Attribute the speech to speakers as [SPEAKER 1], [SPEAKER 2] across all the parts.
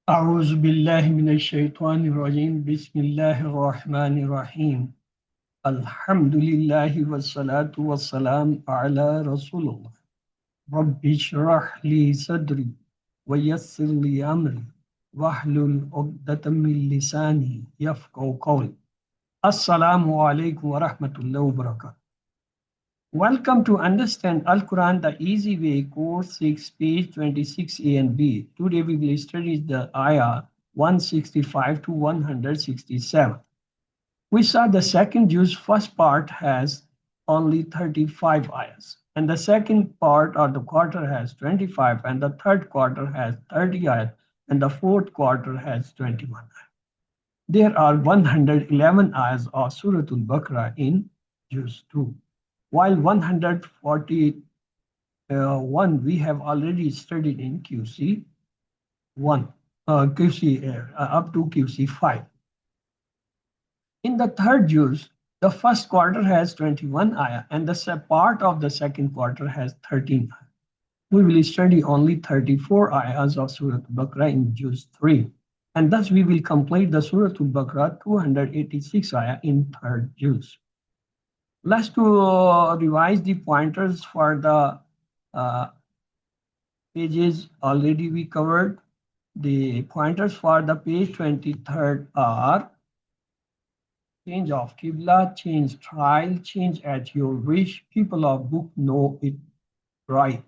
[SPEAKER 1] أعوذ بالله من الشيطان الرجيم بسم الله الرحمن الرحيم الحمد لله والصلاة والسلام على رسول الله رب اشرح لي صدري ويسر لي أمري واحلل عقدة من لساني يفقهوا قولي السلام عليكم ورحمة الله وبركاته. Welcome to Understand Al Quran the Easy Way, Course 6, page 26A and B. Today we will study the ayah 165 to 167. We saw the second juz first part has only 35 ayahs, and the second part or the quarter has 25, and the third quarter has 30 ayahs, and the fourth quarter has 21 ayahs. There are 111 ayahs of Surah Al-Baqarah in juz 2, while 141 we have already studied in QC1, QC up to QC5. In the third juz, the first quarter has 21 ayah and the part of the second quarter has 13 ayah. We will study only 34 ayahs of Surah Al-Baqarah in juz 3, and thus we will complete the Surah Al-Baqarah 286 ayah in third juz. Let's revise the pointers for the pages already we covered. The pointers for the page 23rd are change of Qibla, change trial, change at your wish. People of book know it right.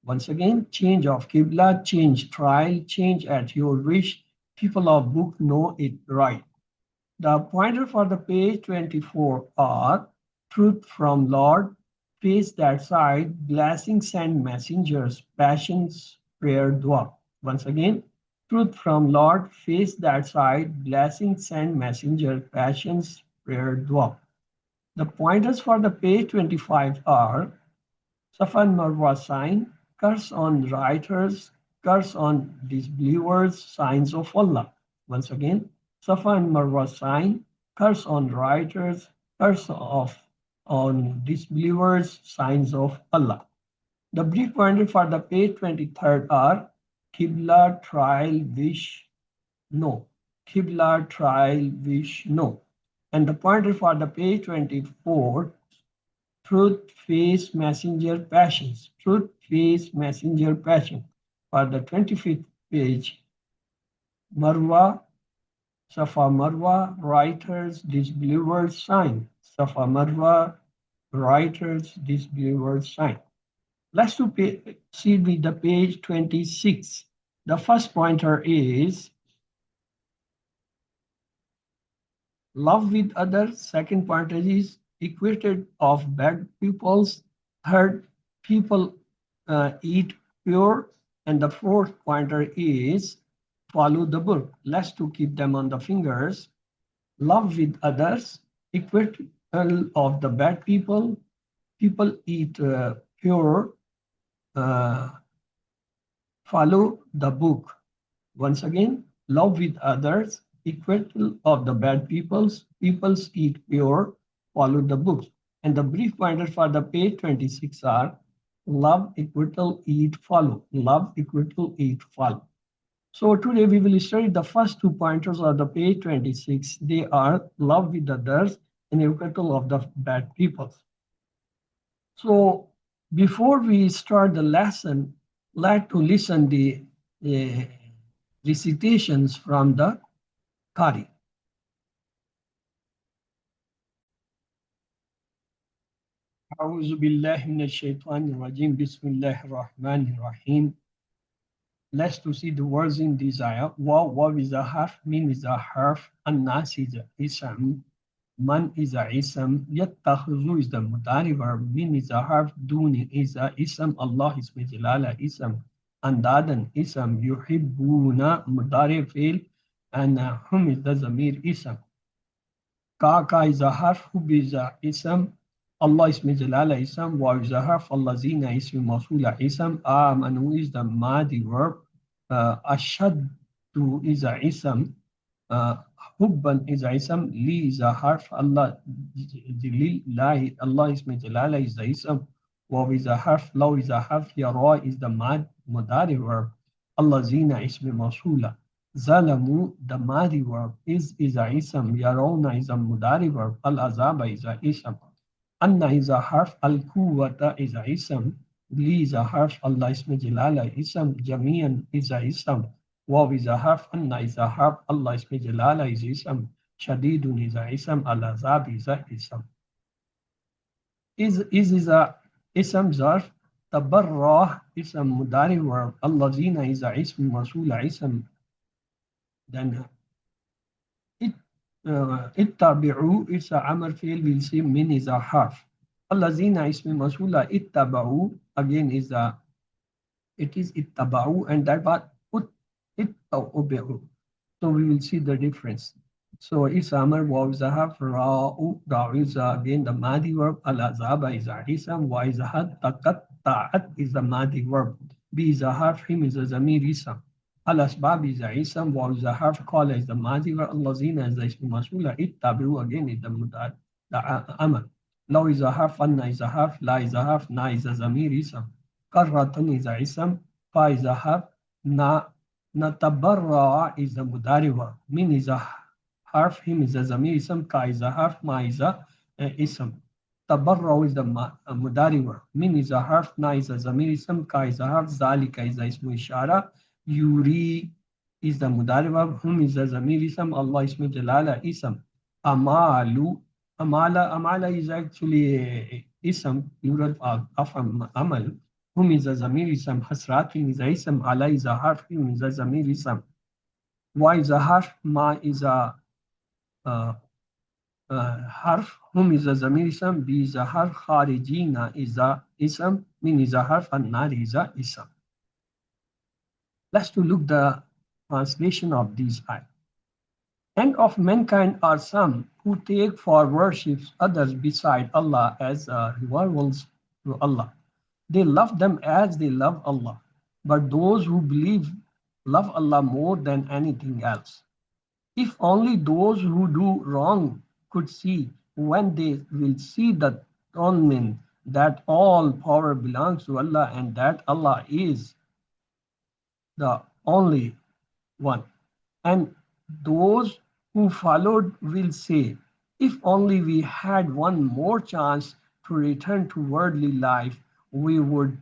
[SPEAKER 1] Once again, change of Qibla, change trial, change at your wish. People of book know it right. The pointer for the page 24 are truth from Lord, face that side, blessings and messengers, passions, prayer, dua. Once again, truth from Lord, face that side, blessings and messenger, passions, prayer, dua. The pointers for the page 25 are Safa and Marwa sign, curse on writers, curse on disbelievers, signs of Allah. Once again, Safa and Marwa sign, curse on writers, on disbelievers, signs of Allah. The brief pointer for the page 23rd are Qibla, trial, wish, no. Qibla, trial, wish, no. And the pointer for the page 24, truth, face, messenger, passions. Truth, face, messenger, passion. For the 25th page, Marwa, Safa Marwa, writers, disbelievers, sign. Safa Marwa, writers, disbelievers, sign. Let's see with the page 26. The first pointer is love with others. Second pointer is equated of bad peoples. Third, people eat pure. And the fourth pointer is follow the book. Let's to keep them on the fingers. Love with others, equated of the bad people. People eat pure. Follow the book. Once again, love with others, equal of the bad peoples, peoples eat pure, follow the books. And the brief pointers for the page 26 are love, equal, eat, follow. Love, equal, eat, follow. So today we will study the first two pointers of the page 26. They are love with others and equal of the bad peoples. So before we start the lesson, like to listen the recitations from the Qari. أعوذ بالله من الشيطان الرجيم بسم الله الرحمن الرحيم. Let's to see the words in this ayah. Waw is a harf, min is a harf, an-nas is a ism, man is a ism, yattakhzu is the mudari verb, min is a harf, duni is a ism, Allah is jalala ism, andadan ism, yuhibbuna mudari fail, and hum is the zamir ism. Ka is a harf, hub is a ism, Allah is jalala ism, wa is a harf, Allazina ism mawsula ism, amanu is the madi verb, ashaddu is a ism, hubban is a ism, li is a harf, Allah lillahi, Allah is jalala is the ism, wa is a harf, law is a harf, yara is the mad mudari verb, Allazina ism mawsula. Zalamu, the Madi verb, is a ism. Yarawna is a Mudari verb. Al-Azaba is a ism. Anna is a harf. Al-Quwwata is a ism. Li is a harf. Allah ism jalala ism. Jamian is a ism. Waw is a harf. Anna is a harf. Allah ism jalala is ism. Shadidun is a ism. Al-Azab is a ism. Is a ism zarf. Tabarrah is a mudari verb. Allazina is a ism masula ism. Then it ittabi'u is a amr fi'l. We'll see min is a harf. Allazina ism masula. Ittaba'u again is a, it is ittaba'u, and that part ittabi'u. So we will see the difference. So it's Amr, Waw is a half, Ra'u, Ra'u is again the Madi verb, Al-Azaba is a ism, Wa is a had, Takat, Ta'at is the Madi verb, B is a half, Him is a Zamir ism, Al-Asbab is a ism, Waw is a half, Qala is the Madi verb, Allazina is the ism masula, Ittabi'u again is the Mudad, the Amr. Law is a half, Anna is a half, La is a half, Na is a Zamir ism, Karratun is a ism, Fa is a half, Natabarra is a Mudari verb, Min is a harf, him is a zamir ism, ka is a harf, ma is a ism. Tabarra is the mudari verb. Min is a harf, na is a zamir ism, ka is a harf, zalika is a ismu ishara, yuri is the mudari verb, hum is a zamir ism, Allah ismu jalala ism. Amalu, amala is actually ism, yurad of amal. Hum is a zamir ism, hasratin is a ism, ala is a harf, him is a zamir ism. Wa is a harf, ma is a harf, hum is a zamir ism, B is a harf, kharijina is a ism, min is a harf, and nar is a ism. Let's to look the translation of these ayat. And of mankind are some who take for worships others beside Allah as rivals to Allah. They love them as they love Allah. But those who believe love Allah more than anything else. If only those who do wrong could see, when they will see the atonement, that all power belongs to Allah and that Allah is the only one. And those who followed will say, if only we had one more chance to return to worldly life, we would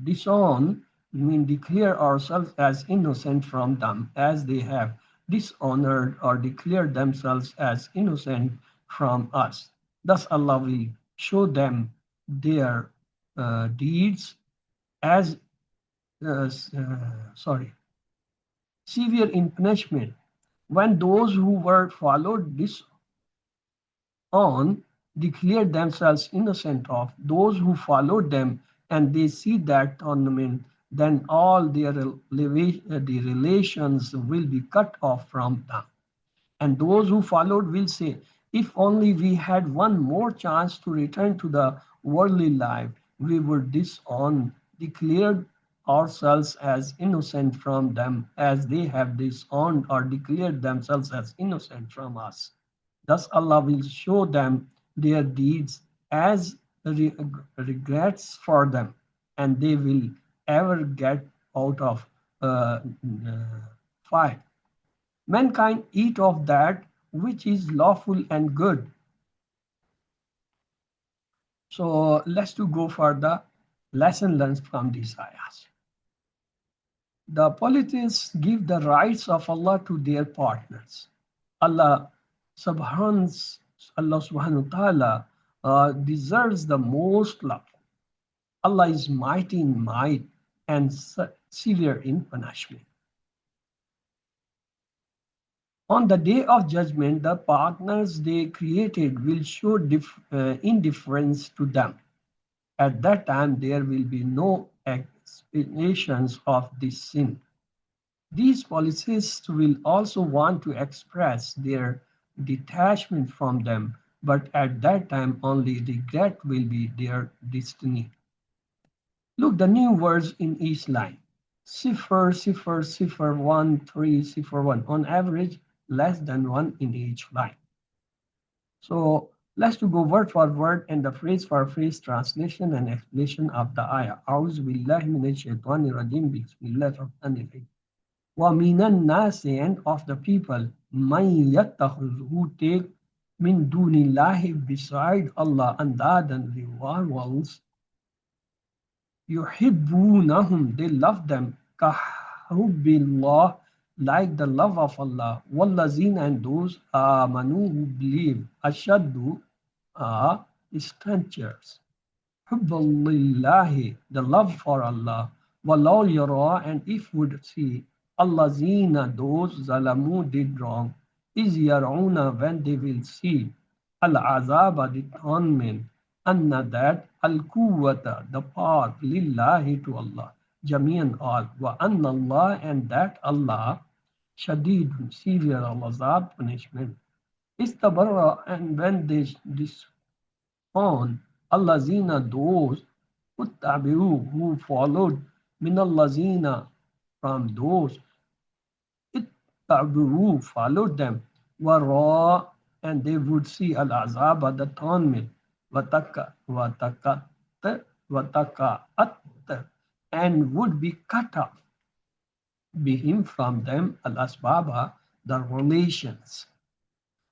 [SPEAKER 1] disown, declare ourselves as innocent from them, as they have dishonored or declared themselves as innocent from us. Thus Allah will show them their deeds as severe in punishment. When those who were followed this on declared themselves innocent of, those who followed them, and they see that tournament, then all their the relations will be cut off from them. And those who followed will say, if only we had one more chance to return to the worldly life, we would disown, declared ourselves as innocent from them, as they have disowned or declared themselves as innocent from us. Thus Allah will show them their deeds as regrets for them, and they will ever get out of fire. Mankind eat of that which is lawful and good. So let's to go for the lesson learned from these ayahs. The polytheists give the rights of Allah to their partners. Allah subhanahu wa ta'ala deserves the most love. Allah is mighty in might and severe in punishment. On the day of judgment, the partners they created will show indifference to them. At that time, there will be no explanations of this sin. These polytheists will also want to express their detachment from them, but at that time only regret will be their destiny. Look, the new words in each line. Sifr, sifr, sifr, 1, 3, sifr, 1. On average, less than 1 in each line. So Let's to go word for word and the phrase for phrase translation and explanation of the ayah. أعوذ بالله من الشيطان الرجيم بسم الله الرحمن الرحيم. وَمِنَ النَّاسِ and of the people مَن يَتَّخِذُ who take min dunillahi beside Allah andadan rivals yuhibbunahum they love them kahubbillah like the love of Allah wallazina and those amanu who believe ashaddu are strangers Hubbulillahi, the love for Allah, walau yara, and if would see, Allazina, those zalamu did wrong, is yaruna when they will see, al azaba, the torment, anna that, al quwwata, the power, lillahi to Allah, jamian all, wa anna Allah, and that Allah, shadid, severe al azab, punishment. Istabarra, and when they on allazina those uttabi'u who followed min allazina from those ittabi'u followed them wara and they would see al azab the torment wataka wataka wataka at and would be cut off bihim from them al asbaba the relations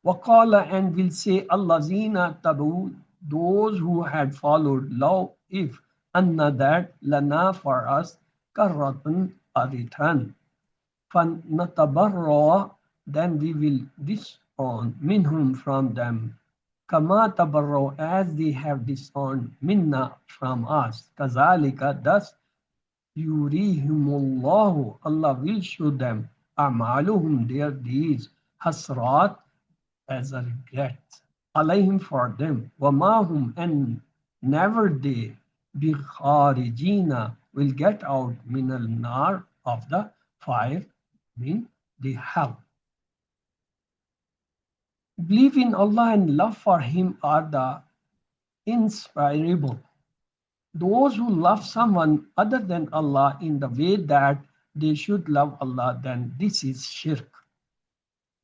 [SPEAKER 1] Waqala and will say Allazina tabu those who had followed law if anna that lana for us karratun a return. Fan natabarra then we will disown minhum from them. Kama tabarro as they have disowned minna from us. Kazalika thus yurihimullahu Allah will show them amaluhum their deeds hasrat as a regret. Alayhim for them, wamahum and never they bikharijina will get out min al nar of the fire, mean the hell. Belief in Allah and love for Him are the inspirable. Those who love someone other than Allah in the way that they should love Allah, then this is shirk.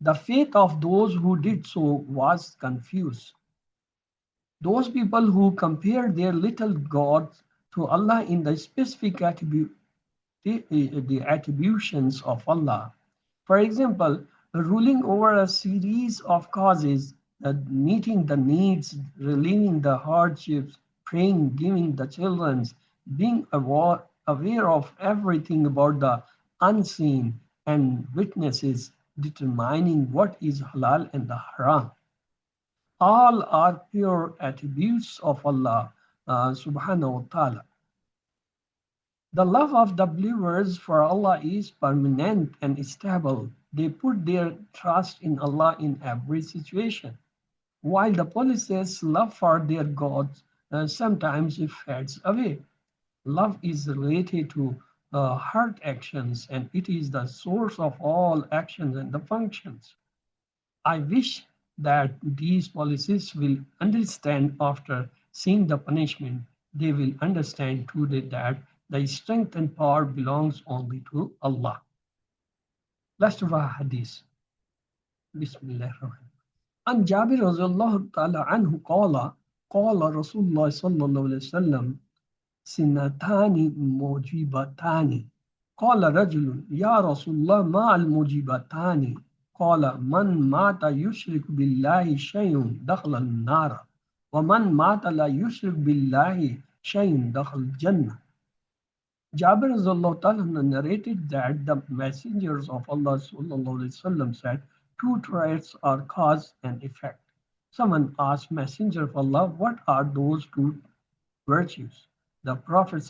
[SPEAKER 1] The faith of those who did so was confused. Those people who compared their little gods to Allah in the specific the attributions of Allah. For example, ruling over a series of causes, meeting the needs, relieving the hardships, praying, giving the children, being aware of everything about the unseen, and witnesses determining what is halal and the haram. All are pure attributes of Allah subhanahu wa ta'ala. The love of the believers for Allah is permanent and stable. They put their trust in Allah in every situation. While the polytheists' love for their gods sometimes it fades away. Love is related to heart actions and it is the source of all actions and the functions. I wish that these policies will understand after seeing the punishment, they will understand today that the strength and power belongs only to Allah. Let's do a hadith. Bismillah. عن جابر رضي الله تعالى عنه قال رسول الله صلى الله عليه وسلم سنتان موجبتان قال رجل يا رسول الله ما الموجبتان قال من مات يشرك بالله شيء دخل النار ومن مات لا يشرك بالله شيء دخل الجنة. Jabir narrated that the messengers of Allah said, two traits are cause and effect. Someone asked Messenger of Allah, what are those two virtues? The Prophet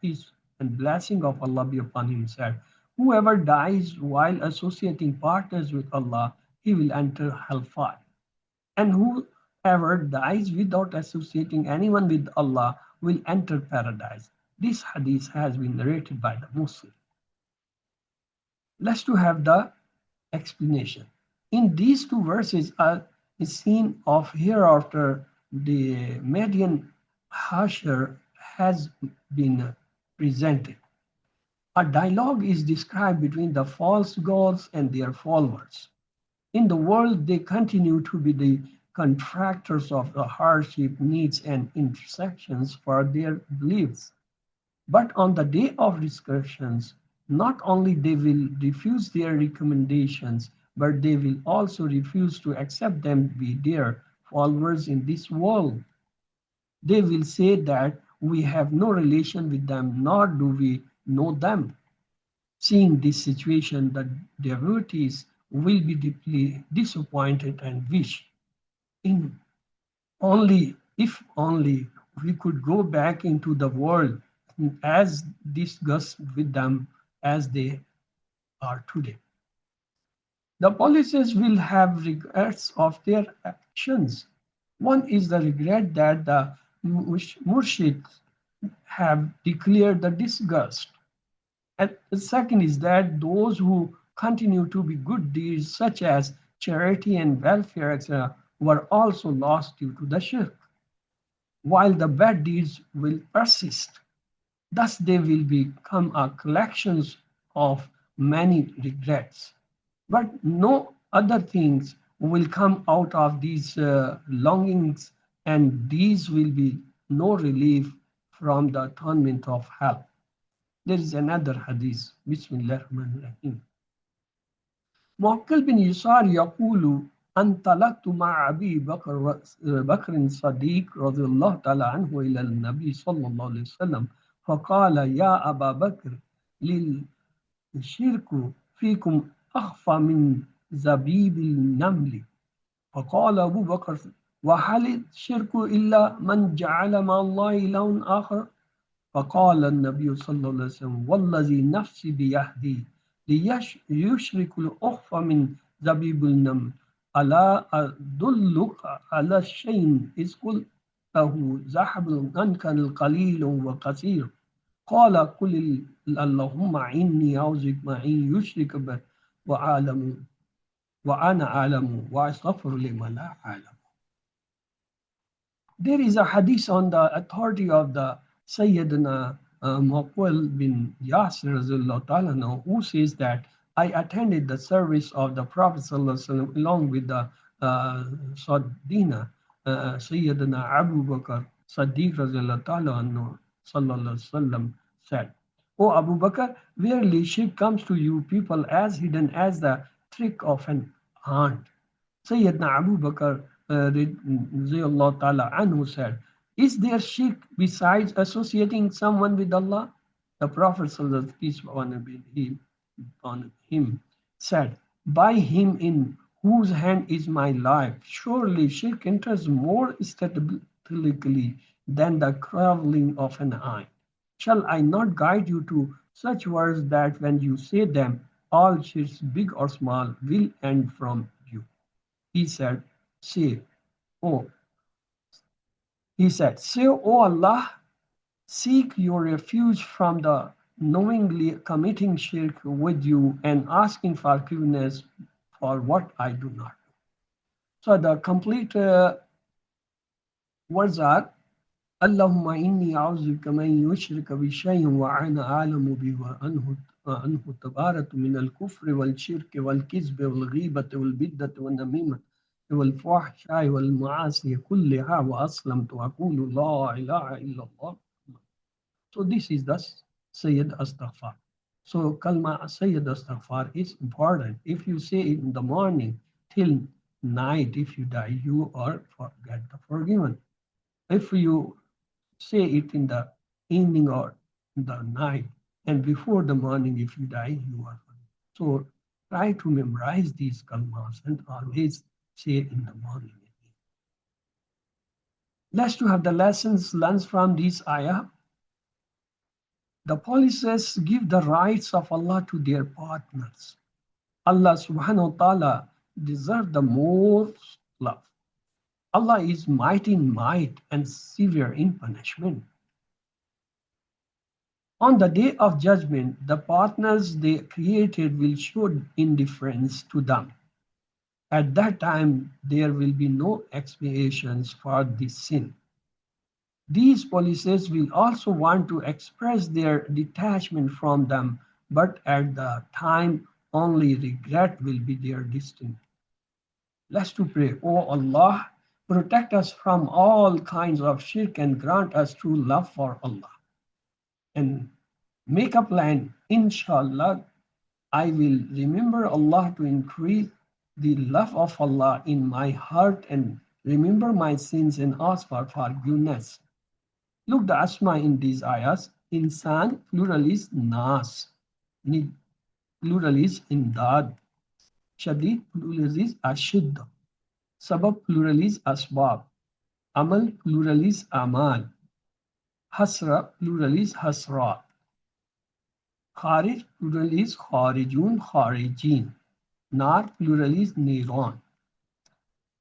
[SPEAKER 1] peace and blessing of Allah be upon him said, whoever dies while associating partners with Allah, he will enter hellfire. And whoever dies without associating anyone with Allah will enter paradise. This hadith has been narrated by the Muslim. Let's to have the explanation. In these two verses are the scene of hereafter the Median Hashir has been presented. A dialogue is described between the false gods and their followers. In the world, they continue to be the contractors of the hardship, needs, and intersections for their beliefs. But on the day of discussions, not only they will refuse their recommendations, but they will also refuse to accept them be their followers in this world. They will say that we have no relation with them, nor do we know them. Seeing this situation, the devotees will be deeply disappointed and wish in only if only we could go back into the world as disgust with them as they are today. The policies will have regrets of their actions. One is the regret that the murshids have declared the disgust. And the second is that those who continue to be good deeds such as charity and welfare, etc., were also lost due to the shirk, while the bad deeds will persist. Thus, they will become a collection of many regrets. But no other things will come out of these longings, and these will be no relief from the torment of hell. There is another hadith. Bismillah ar-Rahman ar-Rahim. معقل بن يسار يقول انطلقت مع أبي بكر صديق رضي الله تعالى عنه إلى النبي صلى الله عليه وسلم فقال يا أبا بكر للشرك فيكم أخفى من زبيب النمل فقال أبو بكر وهل الشرك إلا من جعل مع الله إلها آخر فقال النبي صلى الله عليه وسلم والذي نفسي بيده ليشرك الأخفى من زبيب النمل ألا أدلك على شيء إذ قلته ذهب عنك القليل وكثير قال قل اللهم إني أعوذ بك أن يشرك بك وأعلم وأنا أعلم وأستغفر لما لا أعلم. There is a hadith on the authority of the Sayyidina Muqbil bin Yasir who says that I attended the service of the Prophet along with the Sayyidina Abu Bakr Siddiq said, O Abu Bakr, verily shirk comes to you people as hidden as the trick of an ant. Sayyidina Abu Bakr anhu said, is there shirk besides associating someone with Allah? The Prophet peace be on him said, by him in whose hand is my life, surely shirk enters more statistically than the crawling of an eye. Shall I not guide you to such words that when you say them, all shirks, big or small, will end from you? He said, say, oh, O Allah, seek your refuge from the knowingly committing shirk with you and asking forgiveness for what I do not know. So the complete words are, Allahumma inni a'udhuka man yushrika bi shay'in wa ana a'lamu bihi wa anhu tabaratu min al-kufri wal-shirki wal-kizbi wal-ghibati wal-biddati wal-namimati والفحشاء والمعاصي كلها وأسلمت وأقول لا إله إلا الله. So this is the Sayyid Astaghfar. So Kalma Sayyid Astaghfar is important. If you say it in the morning till night, if you die, you are get the forgiven. If you say it in the evening or the night and before the morning, if you die, you are forgiven. So try to memorize these kalmas and always say it in the morning. Let's to have the lessons learned from this ayah. The policies give the rights of Allah to their partners. Allah subhanahu wa ta'ala deserves the most love. Allah is mighty in might and severe in punishment. On the day of judgment, the partners they created will show indifference to them. At that time, there will be no expiations for this sin. These policies will also want to express their detachment from them, but at the time, only regret will be their destiny. Let's to pray, O Allah, protect us from all kinds of shirk and grant us true love for Allah. And make a plan, inshallah, I will remember Allah to increase the love of Allah in my heart and remember my sins and ask for forgiveness. Look the asma in these ayahs. Insan plural is nas. Need plural is indad. Shadid plural is ashid. Sabab plural is asbab. Amal plural is amal. Hasra plural is hasrat. Kharij plural is kharijun kharijin. Nar plural is niran.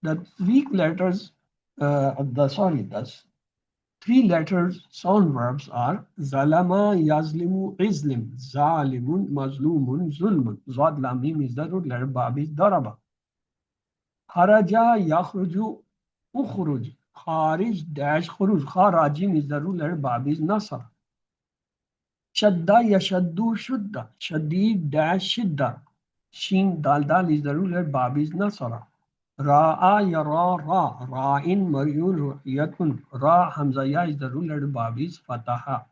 [SPEAKER 1] The weak letters, the three letters sound verbs are zalama, yazlimu, izlim, zalimun, mazlumun, zulmun. Zod lamim is the root letter, bab is daraba. Kharaja, yakhruju, ukhruj. Kharij dash khuruj. Kharajim is the root letter, bab is nasar. Shadda, yashaddu, shudda. Shadid dash shidda. Shin dal dal is the root letter, bab is nasara. Ra'a yara ra, ra'in maryun ru'yatun. Ra hamza ya is the ruler bab is fataha.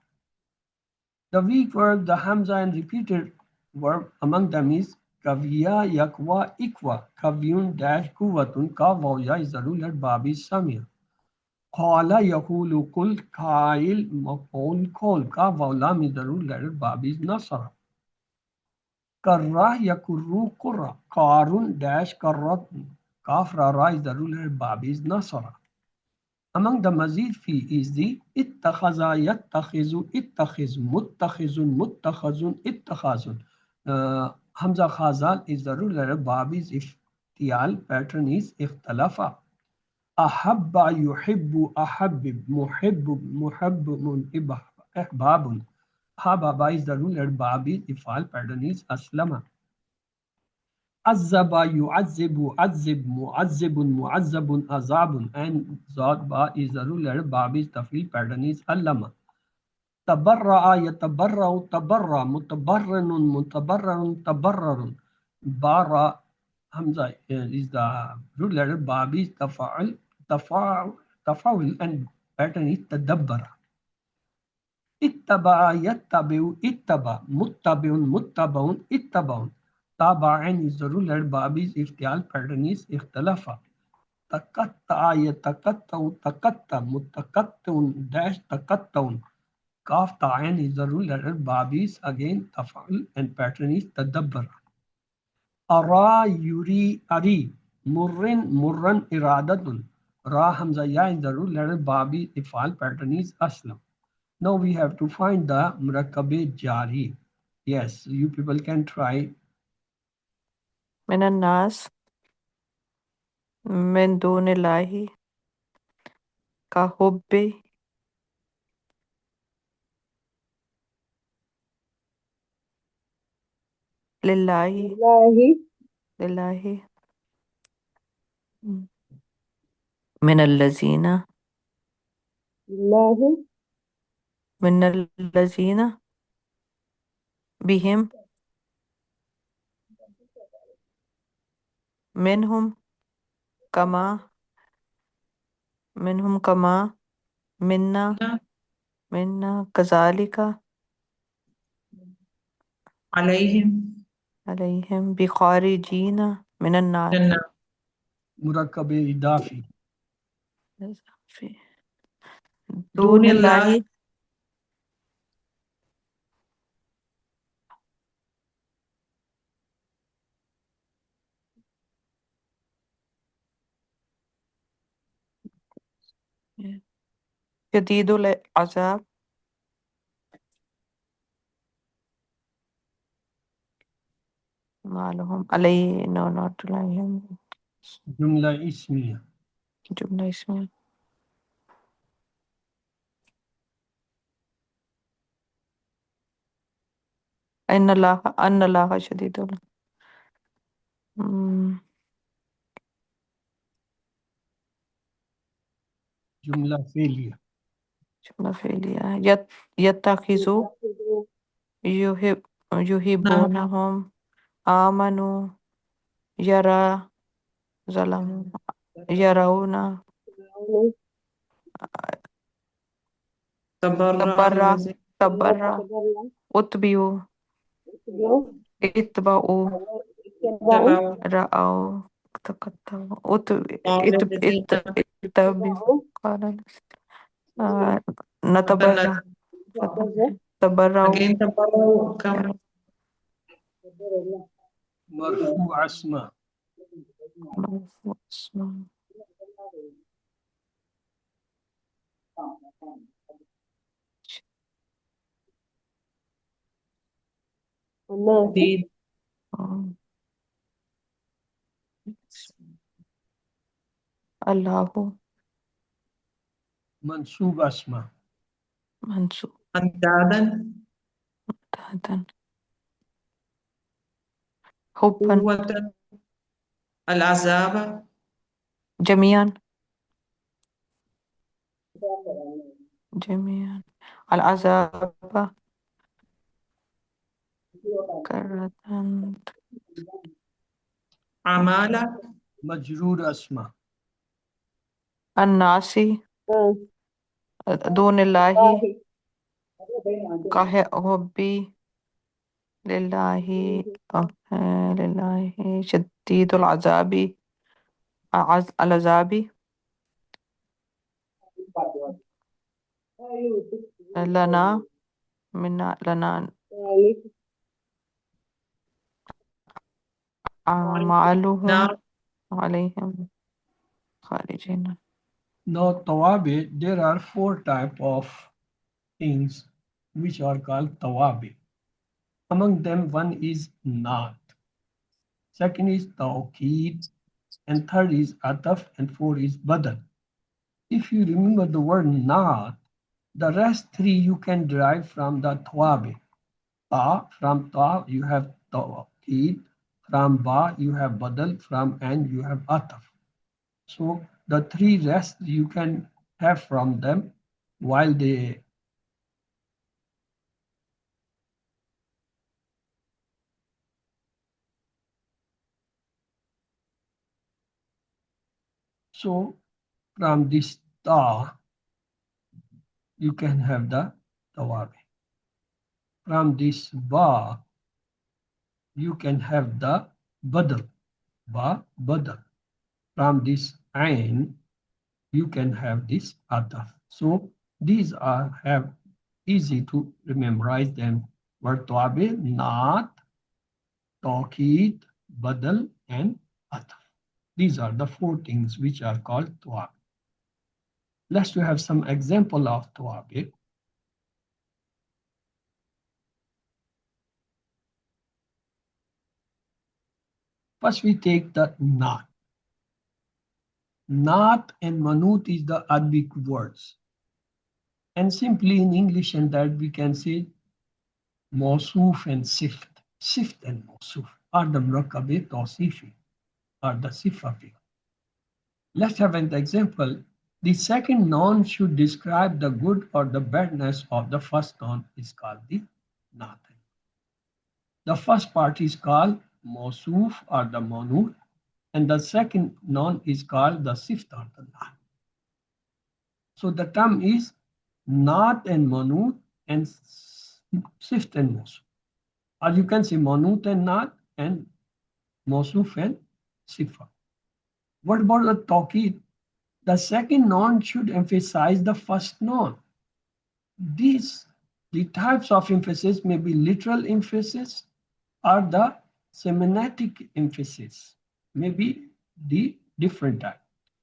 [SPEAKER 1] The weak verb, the hamza and repeated verb among them is kaviya, yakwa, ikwa. Kavyun dash kuwatun. Kavya is the ruler bab is samia. Qala yaqulu kul kail maf'ul kol. Kavlam is the ruler bab is nasara. Karra yakurru qurra. Karun dash karratun. Kaf ra is the ruler bab is nasara. Among the mazid fi is the ittakhaza yattakhizu ittakhiz muttakhizun muttakhazun ittakhazun. Hamza khazal is the ruler bab is iftial, pattern is ikhtalafa. Ahabba yuhibbu ahabbib muhibbu muhabbumun ihbabun. Hababa is the ruler bab is ifal, pattern is aslama. Azaba yu'azzibu azzib mu'azzibun mu'azzabun azabun and Zod ba is the ruler bab is tafil, pattern is allama. Tabarra'a yatabarra'u tabarra mutabarranun mutabarrarun tabarrarun. Bara hamza is the ruler bab is tafa'ul and pattern is tadabbara. Ittaba'a yattabi'u ittaba muttabi'un muttabaun ittabaun. Taba'an is the ruler bab is iftial, pattern is ikhtalafa. Taqatta'a yataqatta'u taqatta mutaqatta'un dash taqatta'un. Kaf ta'an is the ruler bab is again tafa'ul and pattern is tadabbara. Ara yuri ari murrin murran iradatun. Ra hamza ya is the ruler bab is ifal, pattern is aslam. Now we have to find the murakkabe jari. Yes, you people can try.
[SPEAKER 2] من الناس من دون الله كحب لله لله من الذين من الذين بهم منهم كما منا كذلك
[SPEAKER 3] عليهم
[SPEAKER 2] بخارجين من النار.
[SPEAKER 3] جنة
[SPEAKER 1] Murakkabe idafi.
[SPEAKER 2] دون
[SPEAKER 3] دون
[SPEAKER 2] الله
[SPEAKER 3] الله
[SPEAKER 2] شديد العذاب ما لهم عليه no not عليهم
[SPEAKER 1] Jumla ismiya.
[SPEAKER 2] جملة اسمية. أن الله شديد
[SPEAKER 1] Jumla failure.
[SPEAKER 2] جملة فعلية يتخذوا يحبونهم آمنوا يرى ظلموا يرون
[SPEAKER 3] تبرع
[SPEAKER 2] تبرع
[SPEAKER 3] الذي
[SPEAKER 2] تبرع اتبعوا اتبعوا
[SPEAKER 3] اتبعوا
[SPEAKER 2] رأوا تقطعوا
[SPEAKER 3] قال الذين
[SPEAKER 2] اتبعوا قال آه،
[SPEAKER 3] مثلا
[SPEAKER 2] نتبرع تبرعوا
[SPEAKER 3] again تبرعوا كم
[SPEAKER 1] مرفوع اسمه.
[SPEAKER 2] مرفوع اسمه
[SPEAKER 3] دي
[SPEAKER 2] آه، الله
[SPEAKER 1] منصوب اسمه.
[SPEAKER 2] منسوب
[SPEAKER 3] أندادا
[SPEAKER 2] تحتا حبا
[SPEAKER 3] قوة العذاب
[SPEAKER 2] جميعا جميعا العذاب كرة
[SPEAKER 3] عمالة
[SPEAKER 1] مجرور اسمه.
[SPEAKER 2] الناس دون الله كحبي لله لله شديد العذاب العذاب لنا لنا أعمالهم
[SPEAKER 3] نار
[SPEAKER 2] عليهم خارجين.
[SPEAKER 1] Now, tawabi, there are four types of things which are called tawabi. Among them, one is naat, second is tawqid, and third is ataf, and four is badal. If you remember the word naat, the rest three you can derive from the tawabi. From ta, you have tawqid, from ba, you have badal, from and you have ataf. So the three rest you can have from them while they so from this ta you can have the tawabi. From this ba you can have the badal, badal. From this ain you can have this ataf. So these are have easy to memorize them. Word tawabi, naat, tawqid, badal, and ataf. These are the four things which are called tawabi. Let's have some example of tawabi. First, we take the naat. Naat and manut is the Arabic words. And simply in English and that we can say mawsuf and sift. Sift and mawsuf are the murakabe tawsifi, are the sifafi. Let's have an example. The second noun should describe the good or the badness of the first noun is called the naat. The first part is called mawsuf or the manut, and the second noun is called the sift or the naat. So the term is naat and manut and sift and mawsuf. Or you can say manut and naat and mawsuf and sifa. What about the tawqid? The second noun should emphasize the first noun. The types of emphasis may be literal emphasis or the semantic emphasis, maybe the different type.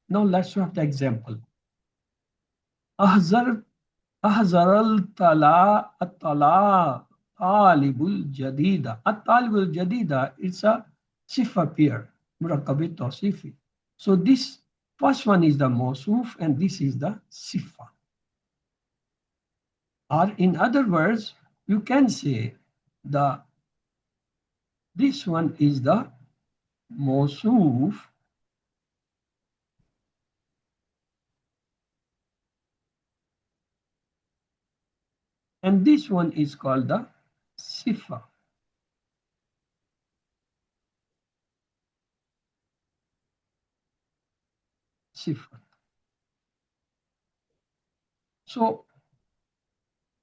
[SPEAKER 1] Now let's have the example. أحذر أحذر الطلا طالب الجديد. الطالب الجديد it's a صفة pair مركب توصيفي. So this first one is the موصوف and this is the صفة. Or in other words, you can say this one is the موصوف and this one is called the صفة. صفة. So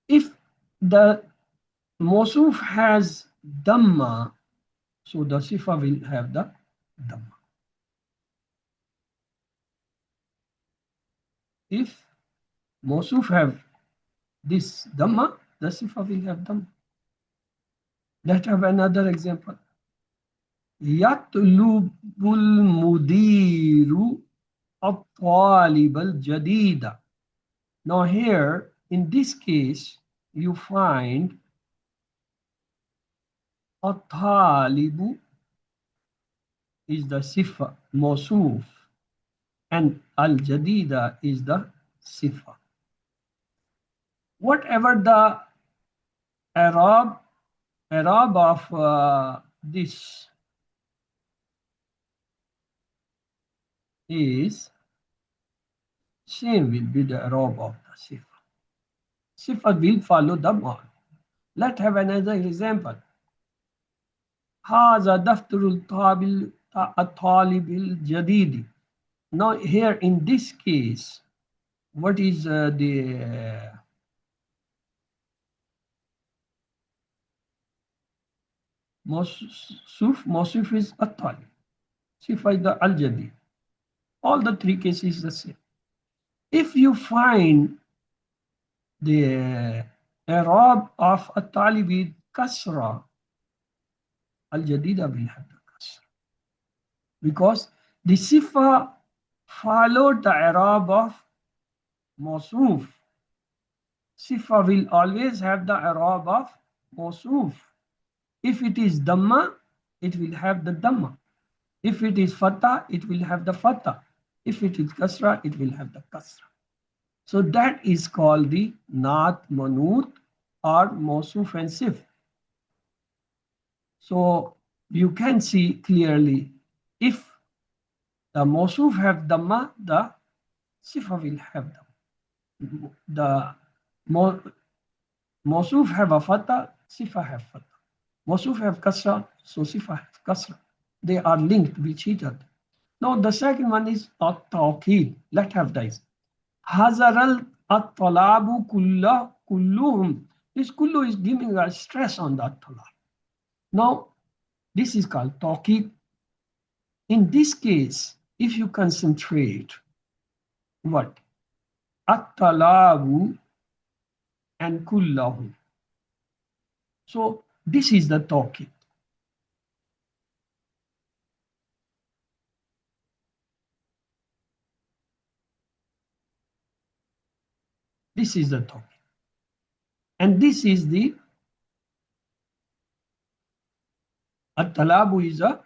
[SPEAKER 1] if the Mawsuf has Dhamma, so the Sifa will have the Dhamma. If Mawsuf have this Dhamma, the Sifa will have Dhamma. Let's have another example. يطلب المدير الطالب الجديد. Now here, in this case, you find الطالب is the sifa, mawsuf, and al-jadida is the sifa. Whatever the Arab of this is, same will be the Arab of the sifa. Sifa will follow them all. Let's have another example. هذا دفتر الطالب الجديد. Now here in this case, what is the Mawsuf is at-talib. Sifa is the al-jadid. All the three cases is the same. If you find the Arab of at-talib with kasra, al-jadida will have the kasra. Because the sifa followed the Arab of Mawsuf. Sifa will always have the Arab of Mawsuf. If it is Dhamma, it will have the Dhamma. If it is Fatah, it will have the Fatah. If it is Kasra, it will have the Kasra. So that is called the Naat Manut or Mawsuf and Sif. So you can see clearly, if the Mawsuf have Dhamma, the Sifa will have Dhamma. The Mawsuf have a Fatah, Sifa have Fatah. Mawsuf have Kasra, so Sifa have Kasra. They are linked with each other. Now the second one is at-tawqid. Let's have this. Hazaral at-talabu kulluhum. This kullu is giving a stress on the at-talab. Now this is called tawqid. In this case, if you concentrate, what? At-talabu and kullahum. So this is the tawqid. This is the tawqid. And this is the at-talabu is a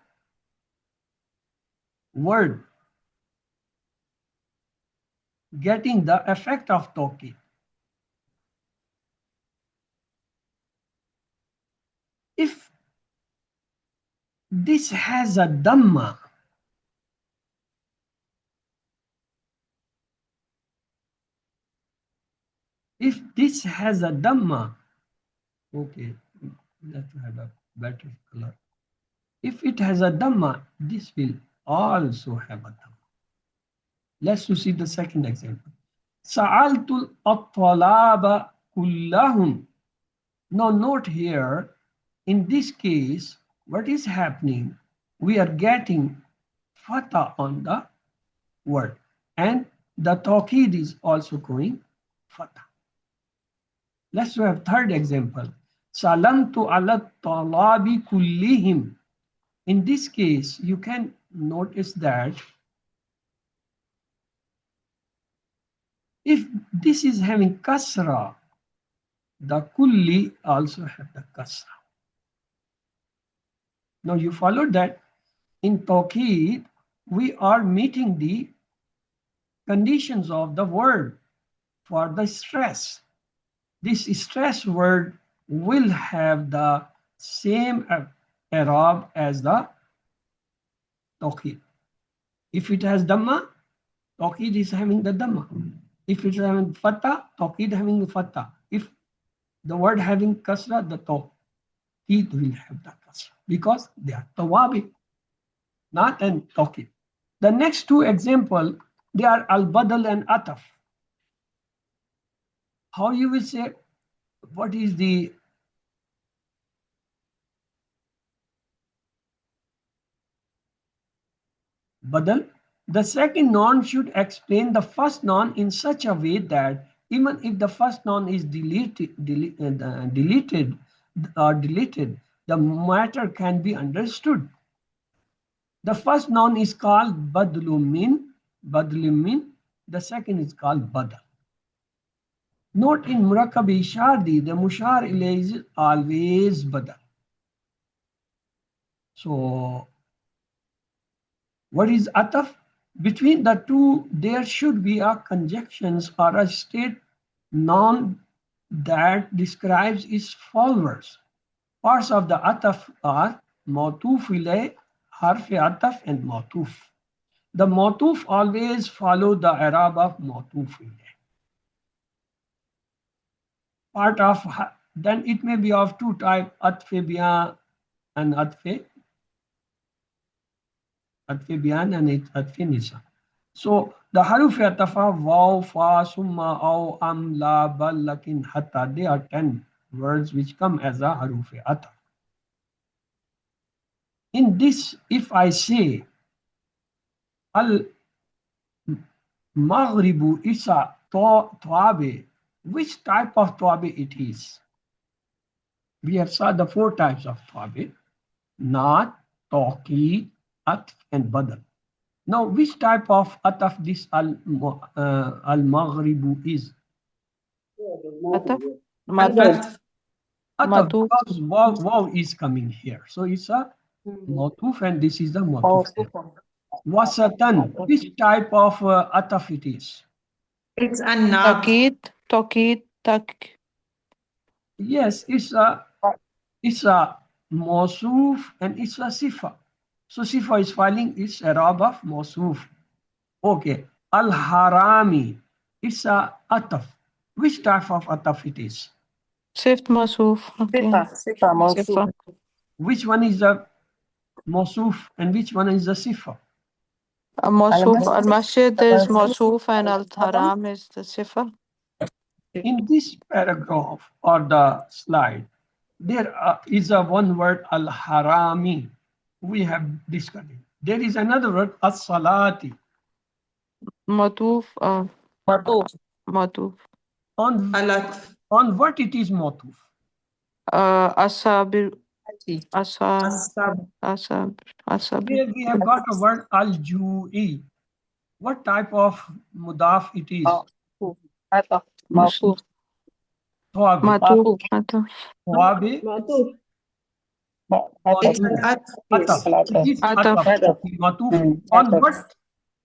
[SPEAKER 1] word getting the effect of tawqid. If this has a dhamma, if this has a dhamma, okay, let's have a better color. If it has a dhamma, this will also have a dhamma. Let's see the second example. Sa'altul at-talaba kullahum. Now note here, in this case, what is happening? We are getting fatah on the word, and the tawqid is also going fatah. Let's have third example. Salamtu ala talabi kullihim. In this case, you can notice that if this is having kasra, the kulli also have the kasra. Now you follow that in tawqid, we are meeting the conditions of the word for the stress. This stress word will have the same Arab as the tawqid. If it has dhamma, tawqid is having the dhamma. If it is having fatah, tawqid having the fatah. If the word having kasra, the tawqid will have the kasra because they are tawabi, not an tawqid. The next two examples, they are al-badal and ataf. how you will say, what is the badal? The second noun should explain the first noun in such a way that even if the first noun is deleted, the matter can be understood. The first noun is called badlumin, badlumin. The second is called badal. Note in Murakkab Shardi, the mushar ilayh is always badal. So, what is ataf? Between the two, there should be a conjunctions or a state noun that describes its followers. Parts of the ataf are mawtuf ilayh, harf ataf, and mawtuf. The mawtuf always follow the i'rab of mawtuf ilayh. Part of, then it may be of two types, atfe biyan and atfe biyan and atfe nisa. So the haruf atafa, waw, fa, summa, aw, am, la, bal, lakin, hatta, they are 10 words which come as a haruf ataf. In this, if I say al maghribu is a tawabe, which type of tawabe it is? We have saw the 4 types of tawabe: naat, tawqid, atf, and badal. Now, which type of ataf this al-maghribu is?
[SPEAKER 2] Ataf.
[SPEAKER 3] Ataf.
[SPEAKER 1] Ataf,
[SPEAKER 2] Matuf.
[SPEAKER 1] because waw is coming here. So it's a motuf, and this is the motuf. Wasatan, which type of ataf it is?
[SPEAKER 3] It's a naat.
[SPEAKER 2] Taqid.
[SPEAKER 1] Yes, it's a mosuf and it's a sifa. So sifa is filing its i'rab of mosuf. Okay, al-harami, it's a ataf. Which type of ataf it is?
[SPEAKER 2] Sift masuf. Okay. Sifa.
[SPEAKER 1] Which one is the mosuf and which one is the sifa?
[SPEAKER 2] Masuf. Al-masjid is masuf and al-haram is the sifa.
[SPEAKER 1] In this paragraph or the slide, there is a one word al-harami. We have discussed it. There is another word as-salati.
[SPEAKER 2] Matuf. Matuf.
[SPEAKER 3] Alatf.
[SPEAKER 1] On what it is motuf?
[SPEAKER 2] Asabir.
[SPEAKER 3] Asab.
[SPEAKER 2] Asabir.
[SPEAKER 1] Here we have got a word al-ju'i. What type of mudaf it is?
[SPEAKER 2] Matuf.
[SPEAKER 1] Tawabi.
[SPEAKER 2] Matuf.
[SPEAKER 1] Tawabi.
[SPEAKER 3] It's an
[SPEAKER 1] Ataf. It is
[SPEAKER 2] Ataf.
[SPEAKER 1] ataf. Okay, matuf.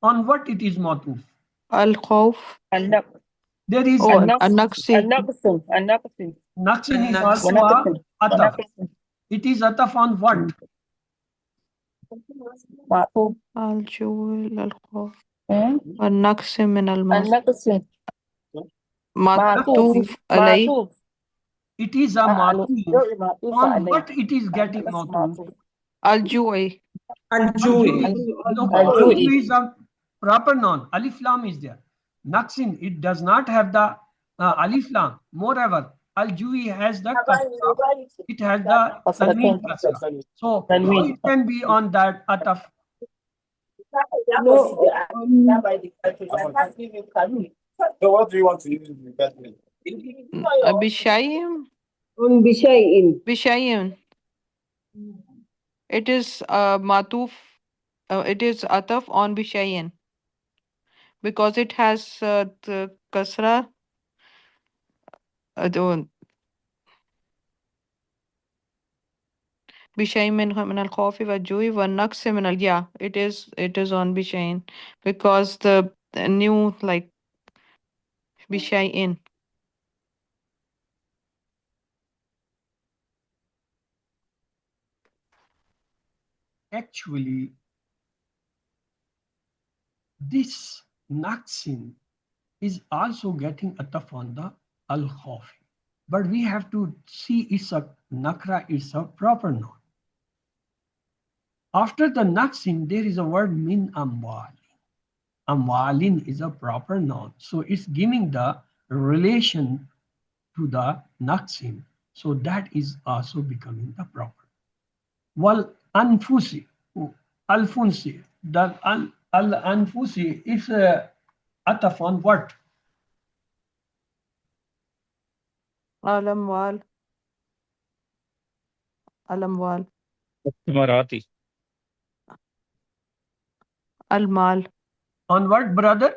[SPEAKER 1] On what it is matuf?
[SPEAKER 2] Al-khawf.
[SPEAKER 1] There is
[SPEAKER 2] An-naqsi.
[SPEAKER 1] naqsin is also a ataf. It is ataf on what?
[SPEAKER 2] Al-ju'i al-khawf. An-naqsi min al-mas. Matuf alayh.
[SPEAKER 1] It is a matuf. On what it is getting matuf?
[SPEAKER 2] Al-ju'i.
[SPEAKER 3] al-jui.
[SPEAKER 1] No, al-ju'i is a proper noun. Alif lam is there. Naqsin, it does not have the alif lam. Moreover, al-ju'i has the kasra. It has the tanween kasra. So how it can be on that ataf?
[SPEAKER 4] So what do you want to use in that?
[SPEAKER 2] Bishayim. Bishayim. It is matuf. It is ataf on bishayin because it has the kasra. Bishayin min al-khawfi wa ju'i wa naqsi min al, yeah, it is on bishayin because the new like bishayin.
[SPEAKER 1] Actually, this naqsin is also getting ataf on the al-khafi. But we have to see it's a nakra, it's a proper noun. After the naqsin, there is a word min amwal. Amwalin is a proper noun. So it's giving the relation to the naqsim. So that is also becoming the proper. Wal anfusi, alfunsi, the al anfusi is ataf on what?
[SPEAKER 2] Al-amwal. Al-amwal.
[SPEAKER 5] Marathi.
[SPEAKER 2] Al-mal.
[SPEAKER 1] On what, brother?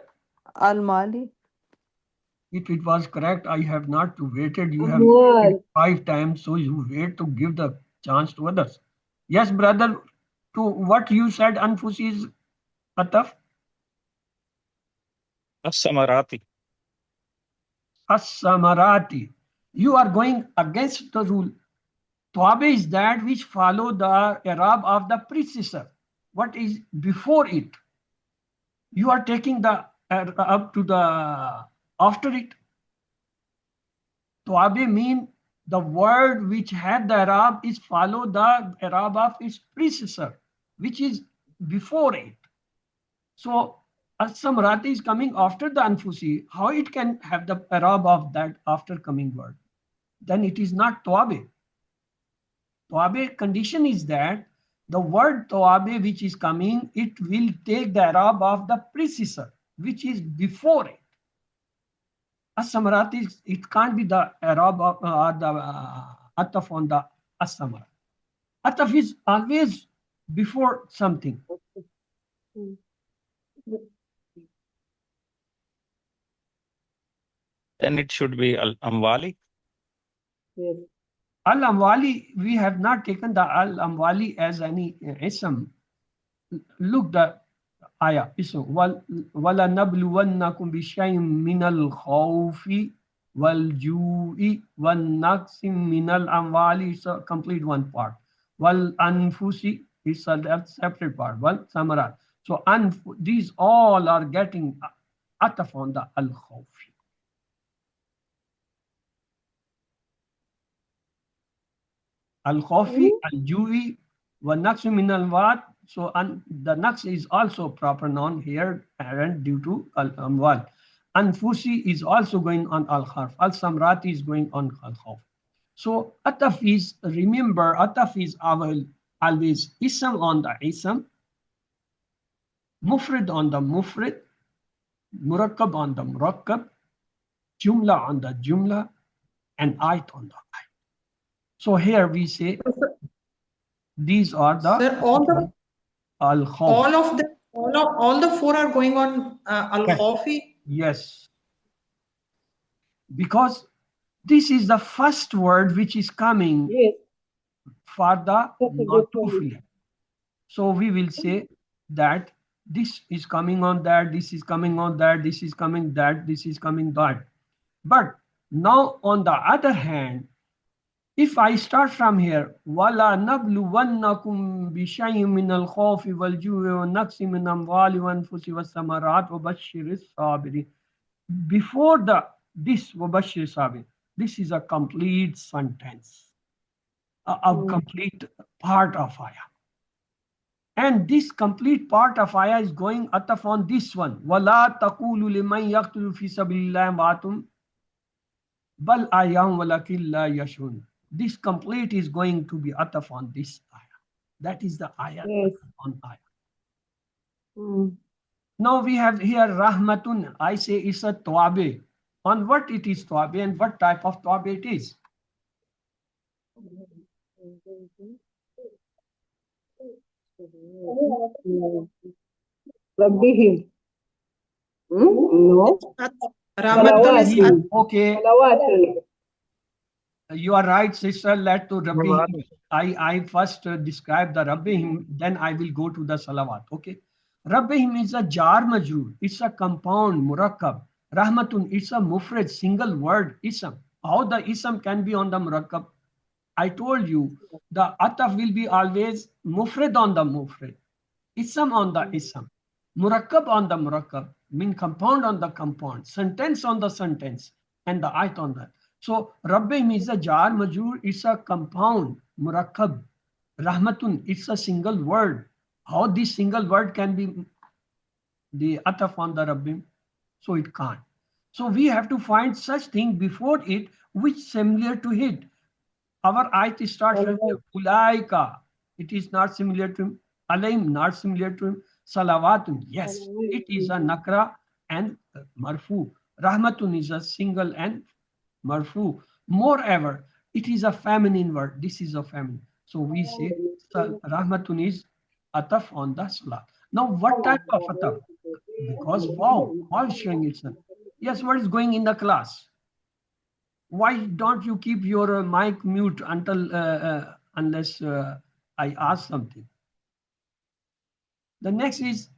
[SPEAKER 2] Al-mali.
[SPEAKER 1] If it was correct, I have not to waited. You have waited 5 times, so you wait to give the chance to others. Yes, brother, to what you said, anfusi is ataf?
[SPEAKER 5] As-samarati.
[SPEAKER 1] As-samarati. You are going against the rule. Tawabe is that which follow the Arab of the predecessor. What is before it? You are taking the up to the after it. Tawabe mean the word which had the Arab is follow the Arab of its predecessor, which is before it. So as-samarati is coming after the anfusi. How it can have the Arab of that after coming word? Then it is not tawabe. Tawabe condition is that the word tawabe which is coming, it will take the Arab of the predecessor, which is before it. As-samarati, it can't be the Arab or the ataf on the as-samar. Ataf is always before something.
[SPEAKER 5] Then it should be al-amwali.
[SPEAKER 1] Al-amwali, we have not taken the al-amwali as any ism. Look the ayah. Wala nabluwannakum bishay'in minal khawfi wal ju'i wan naqsim minal amwali is a complete one part. Wal anfusi is a separate part. Wal samarat. So these all are getting ataf on the al khawfi. Al khawfi, al ju'i, wan naqsim minal wat. So the naqs is also proper noun here and due to al-amwal. Anfusi is also going on al-kharf. Al-samrati is going on al-khawf. So ataf is, remember, ataf is always ism on the ism, mufrid on the mufrid, murakkab on the murakkab, jumla on the jumla, and ayat on the ayat. So here we say these are the
[SPEAKER 3] Sir,
[SPEAKER 1] al-khawf.
[SPEAKER 3] all the four are going on al-khafi.
[SPEAKER 1] Yes. Because this is the first word which is coming for the matufli. So we will say that this is coming on that, this is coming on that, this is coming that, this is coming that. But now on the other hand, if I start from here, wala nabluwannakum bishay'in min al-khawfi wal-ju'i wa naqsin min amwali wa anfusi was-samarat wa bashiris sabirin. Before this wabashir sabir, this is a complete sentence, a complete part of ayah. And this complete part of ayah is going ataf on this one. Wala taqulu liman yaqtulu fi sabilillahi amwatum bal ahya'un walakin la yash'urun. This complete is going to be ataf on this ayah. That is the ayah on ayah. Now we have here rahmatun. I say it's a tawabe. On what it is tawabe and what type of tawabe it is?
[SPEAKER 6] Rabbihim. No.
[SPEAKER 3] Rahmatun.
[SPEAKER 1] Okay.
[SPEAKER 6] Salawat.
[SPEAKER 1] You are right, sister. Let to Rabbihim. I first describe the Rabbihim, then I will go to the salawat. Okay. Rabbihim is a jar majrur. It's a compound, murakkab. Rahmatun, it's a mufrad, single word, ism. How the ism can be on the murakkab? I told you, the ataf will be always mufrad on the mufrad, ism on the ism, murakkab on the murakkab, mean compound on the compound, sentence on the sentence, and the ayat on that. So Rabbihim is a jar majrur, it's a compound, murakkab. Rahmatun, it's a single word. How this single word can be the ataf on the Rabbihim? So it can't. So we have to find such thing before it which similar to it. Our ayat starts with ulaika. It is not similar to alayhim, not similar to salawatun. Yes, it is a nakra and marfu. Rahmatun is a single and marfu. Moreover, it is a feminine word. This is a feminine. So we say rahmatun is ataf on the salah. Now, what type of ataf? Because wow, all showing itself. Yes, what is going in the class? Why don't you keep your mic mute until unless I ask something? The next is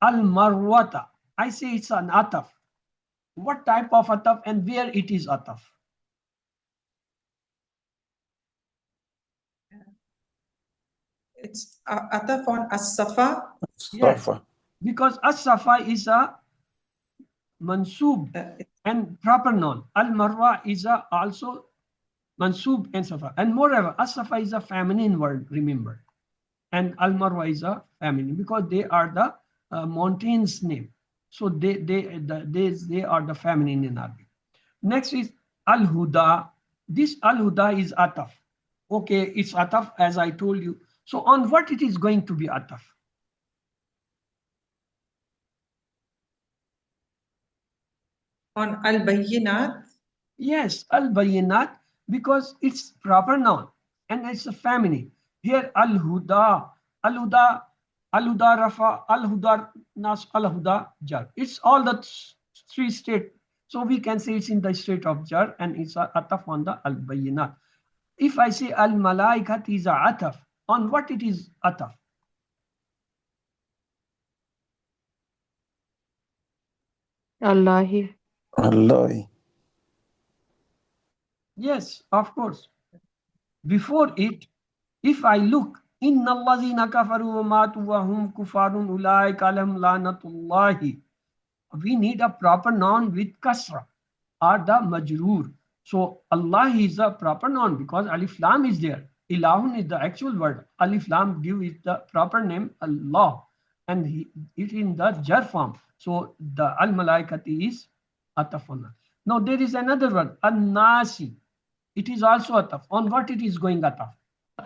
[SPEAKER 1] al marwata. I say it's an ataf. What type of ataf and where it is ataf?
[SPEAKER 3] It's ataf on as-safa.
[SPEAKER 1] Yes, because as-safa is a mansub and proper noun. Al marwa is a also mansub and safa. And moreover, as-safa is a feminine word, remember. And Al Marwa is a feminine because they are the mountains name. So they are the feminine in Arabic. Next is Al Huda. This Al Huda is ataf. Okay, it's ataf as I told you. So on what it is going to be ataf?
[SPEAKER 3] On al-bayyinat.
[SPEAKER 1] Yes, Al Bayinat because it's proper noun and it's a feminine. Here Al Huda, Al Huda, Al Huda Rafa, Al Huda Nas, Al Huda Jar. It's all the three state. So we can say it's in the state of Jar and it's a ataf on the Al Bayinat. If I say Al Malaikat is a ataf, on what it is ataf?
[SPEAKER 2] Allahi.
[SPEAKER 6] Allah.
[SPEAKER 1] Yes, of course. Before it, if I look, Inna allazina kafaru wa matu wa hum kufarun ulaika alahum lanatullahi. We need a proper noun with kasra or the majroor. So Allah is a proper noun because alif lam is there. Ilahun is the actual word. Alif lam give is the proper name Allah and it in the jar form. So the al malaikati is atafuna. Now there is another word, an nasi. It is also ataf. On what it is going ataf?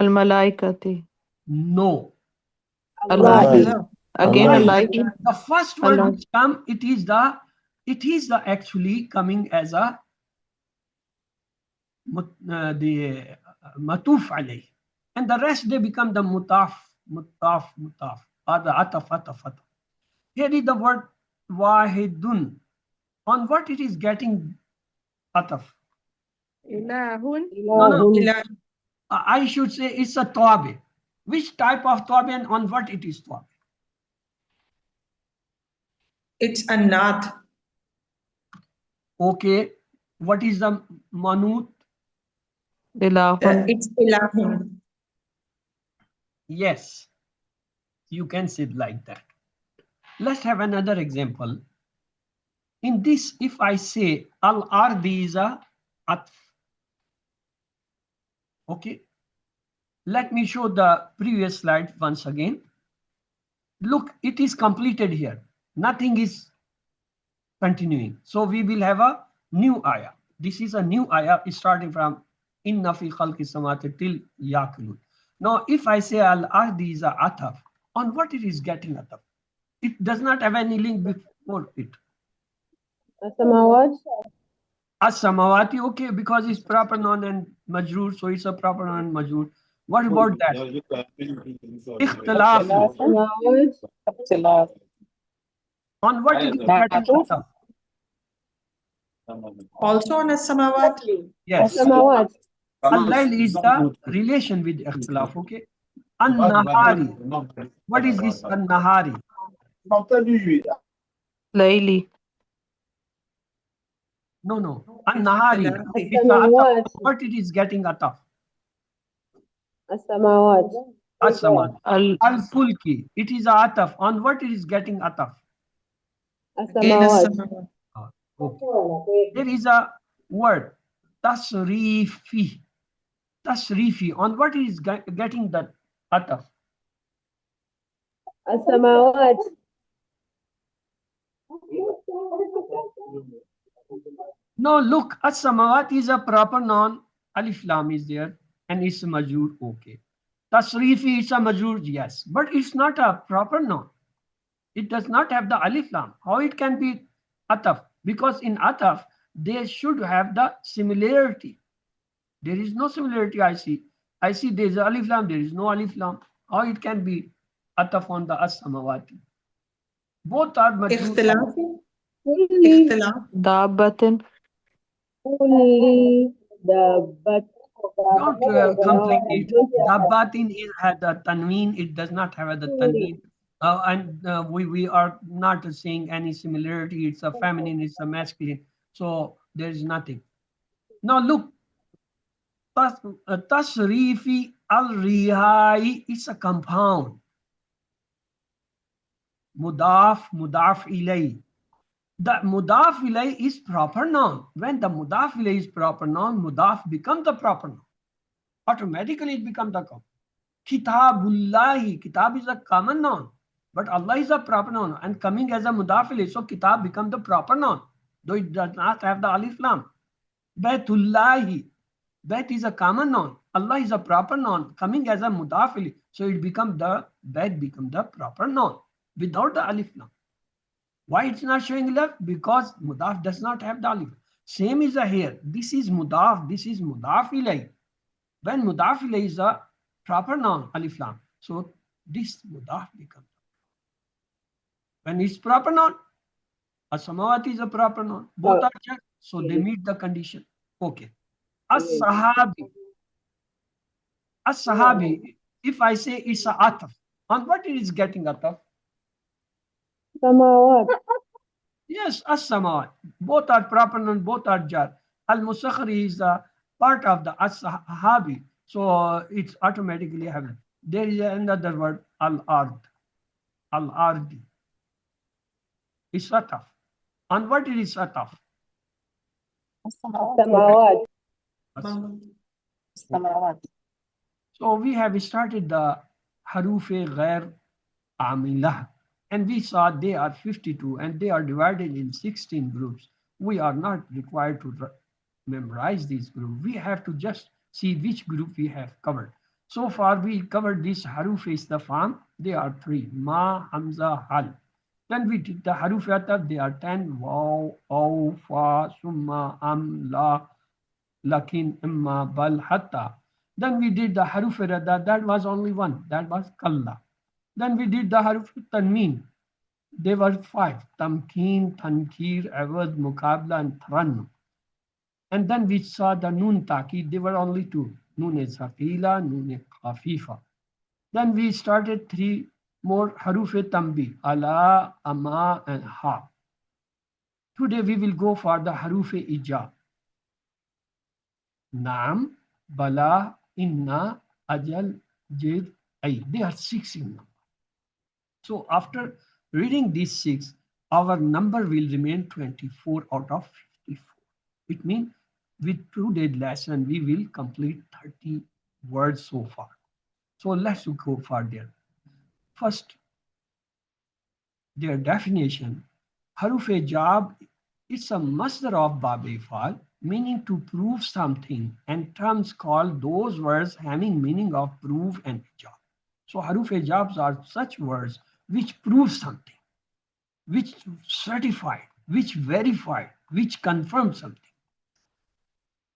[SPEAKER 2] Al malaikati.
[SPEAKER 1] No.
[SPEAKER 2] Allahi.
[SPEAKER 3] No.
[SPEAKER 2] Again
[SPEAKER 1] Allah.
[SPEAKER 2] Allahi.
[SPEAKER 1] The first word
[SPEAKER 2] Allah.
[SPEAKER 1] which come, it is the actually coming as a the matuf alayh. And the rest they become the mutaf, or the ataf. Here is the word wahidun. On what it is getting ataf?
[SPEAKER 2] Ilahun.
[SPEAKER 1] No.
[SPEAKER 3] Ilah.
[SPEAKER 1] I should say it's a tabi. Which type of tabi and on what it is tabi?
[SPEAKER 3] It's a nath.
[SPEAKER 1] Okay. What is the manut?
[SPEAKER 2] Ilahun.
[SPEAKER 3] It's ilahun.
[SPEAKER 1] Yes, you can say it like that. Let's have another example. In this, if I say al-ardi is a atf. Okay. Let me show the previous slide once again. Look, it is completed here. Nothing is continuing. So we will have a new ayah. This is a new ayah starting from inna fi khalqi samawati till yaqilun. Now, if I say al-ardi is a ataf, on what it is getting ataf? It does not have any link before it.
[SPEAKER 7] As-samawat.
[SPEAKER 1] As-samawati, okay, because it's proper noun and majroor, so it's a proper noun and majroor. What about that? Ikhtilafu.
[SPEAKER 7] As-samawat.
[SPEAKER 1] On what it is getting ataf?
[SPEAKER 3] Also on as-samawat.
[SPEAKER 1] Yes.
[SPEAKER 7] As-samawat.
[SPEAKER 1] Al-layl is the relation with ikhtilaf, okay? An-nahari. What is this an-nahari?
[SPEAKER 2] Layli.
[SPEAKER 1] No. An-nahari.
[SPEAKER 3] Ikhtilafi.
[SPEAKER 1] It's a ataf.
[SPEAKER 7] As-samawat.
[SPEAKER 1] What it is getting ataf?
[SPEAKER 7] As-samawat.
[SPEAKER 1] As-saman.
[SPEAKER 2] Al
[SPEAKER 1] Al-fulki. It is a ataf. On what it is getting ataf?
[SPEAKER 3] Again
[SPEAKER 7] As-samawat.
[SPEAKER 3] as-samawat.
[SPEAKER 1] Okay. There is a word, tasrifi. Tasrifi. On what it is getting that ataf?
[SPEAKER 7] As-samawat.
[SPEAKER 1] No, look, as-samawat is a proper noun. Alif lam is there and it's a majrur. Okay. Tasrifi is a majrur, yes, but it's not a proper noun. It does not have the alif lam. How it can be ataf? Because in ataf, they should have the similarity. There is no similarity, I see. I see there is alif lam, there is no alif lam. How it can be ataf on the as-samawati? Both are majrur.
[SPEAKER 3] اختلاف
[SPEAKER 7] Fully,
[SPEAKER 3] اختلاف
[SPEAKER 2] Dabbatin.
[SPEAKER 7] fully the but
[SPEAKER 1] Don't complete it. Dabbatin is had the tanween. It does not have the tanween. And we are not seeing any similarity. It's a feminine, it's a masculine. So there is nothing. Now look, tasrifi al-rihai is a compound. Mudaf ilay. The mudaf ilay is proper noun. When the mudaf ilay is proper noun, mudaf becomes the proper noun. Automatically it becomes the common. Kitabullahi. Kitab is a common noun, but Allah is a proper noun and coming as a mudaf ilay. So kitab becomes the proper noun, though it does not have the alif lam. Baitullahi. Bait is a common noun. Allah is a proper noun coming as a mudaf ilay. So it becomes the bait becomes the proper noun without the alif lam. Why it's not showing left? Because mudaf does not have the alif. Same is here. This is mudaf. This is mudaf ilay. When mudaf ilay is a proper noun, alif lam. So this mudaf becomes. When it's proper noun, as-samawati is a proper noun. Both are checked, so they meet the condition. Okay. As-sahabi. As-sahabi, if I say it's a ataf, on what it is getting ataf?
[SPEAKER 7] samawat.
[SPEAKER 1] Yes, as-samawat. Both are proper noun, both are jar. Al-musakhari is a part of the as-sahabi. So it's automatically having. There is another word, al-ard. Al-ardi. It's ataf. On what it is ataf?
[SPEAKER 7] Samawat.
[SPEAKER 3] samawat.
[SPEAKER 1] So we have started the harufe ghair amilah. And we saw they are 52 and they are divided in 16 groups. We are not required to memorize these groups. We have to just see which group we have covered. So far we covered this haruf istifham. They are 3. Ma, hamza, hal. Then we did the haruf ataf. They are 10. Waw, aw, fa, summa, am, la, lakin, imma, bal, hatta. Then we did the haruf radda. That was only one. That was kalla. Then we did the haruf tanween. There were 5. Tamkeen, tankir, awad, mukabla, and thran. And then we saw the noon taki. There were only 2. Noon thaqila, noon khafifa. Then we started 3 more haruf tambi. Ala, ama, and ha. Today we will go for the haruf ijab. Naam, bala, inna, ajal, jid, ay. They are 6 in number. So after reading these 6, our number will remain 24 out of 54. It means with today's lesson, we will complete 30 words so far. So let's go further. First, their definition. Haruf ijab, it's a masdar of bab ifal, meaning to prove something, and terms called those words having meaning of prove and ijab. So haruf ijabs are such words which prove something, which certify, which verify, which confirm something.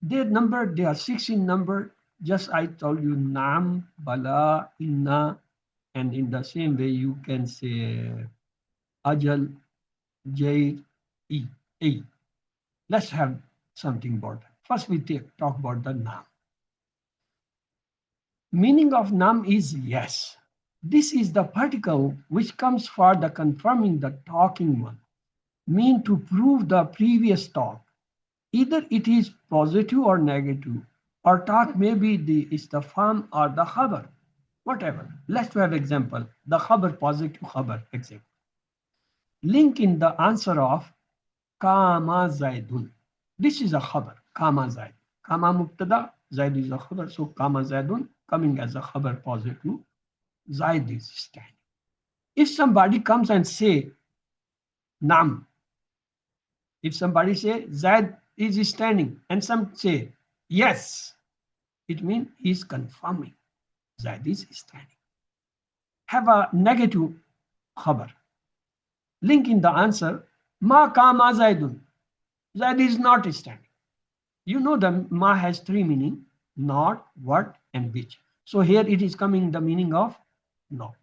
[SPEAKER 1] Their number, they are 6 in number. Just I told you Naam, Bala, Inna, and in the same way you can say Ajal, Jay, E. Let's have something about that. First we talk about the Naam. Meaning of Naam is yes. This is the particle which comes for the confirming the talking one, mean to prove the previous talk. Either it is positive or negative, or talk may be the istifham or the khabar, whatever. Let's have example. The khabar, positive khabar, example. Link in the answer of Kama Zaidun. This is a khabar, Kama Zaid. Kama mubtada, Zaid is a khabar, so Kama Zaidun coming as a khabar positive. Zaid is standing. If somebody comes and say Nam, if somebody say Zaid is standing, and some say yes, it means he is confirming Zaid is standing. Have a negative khabar. Link in the answer, ma kama Zaidun. Zaid is not standing. You know the ma has three meaning, not, what, and which. So here it is coming the meaning of no.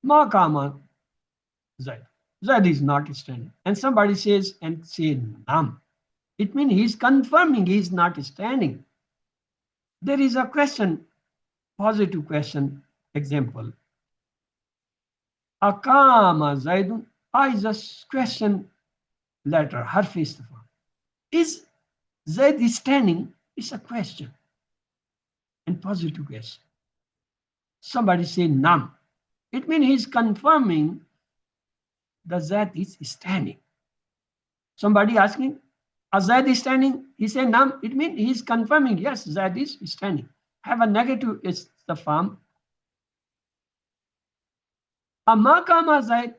[SPEAKER 1] Ma kama Zaid. Zaid is not standing. And somebody says and say nam. It means he is confirming he is not standing. There is a question, positive question, example. Akama Zaidun. A is a question letter, harf istifham. Is Zaid standing? It's a question. And positive question. Somebody say nam. It means he's confirming the Zaid is standing. Somebody asking, Zaid is standing? He say nam. It means he's confirming, yes, Zaid is standing. Have a negative istifham. Ma kama Zaid.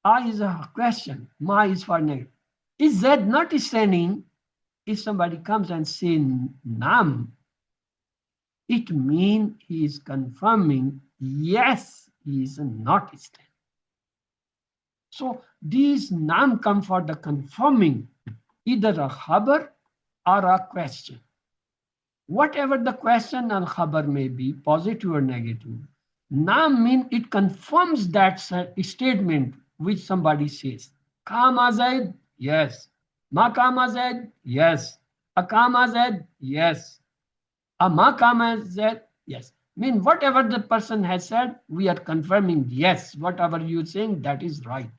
[SPEAKER 1] A is a question. Ma is for negative. Is Zaid not standing? If somebody comes and say nam, it means he is confirming, yes, he is not standing. So these nam come for the confirming, either a khabar or a question. Whatever the question and khabar may be, positive or negative, nam means it confirms that statement which somebody says. Kama Zaid, yes. Ma kama Zaid, yes. Akama Zaid, yes. Ma kama Zaid, yes. Mean whatever the person has said, we are confirming, yes, whatever you're saying, that is right.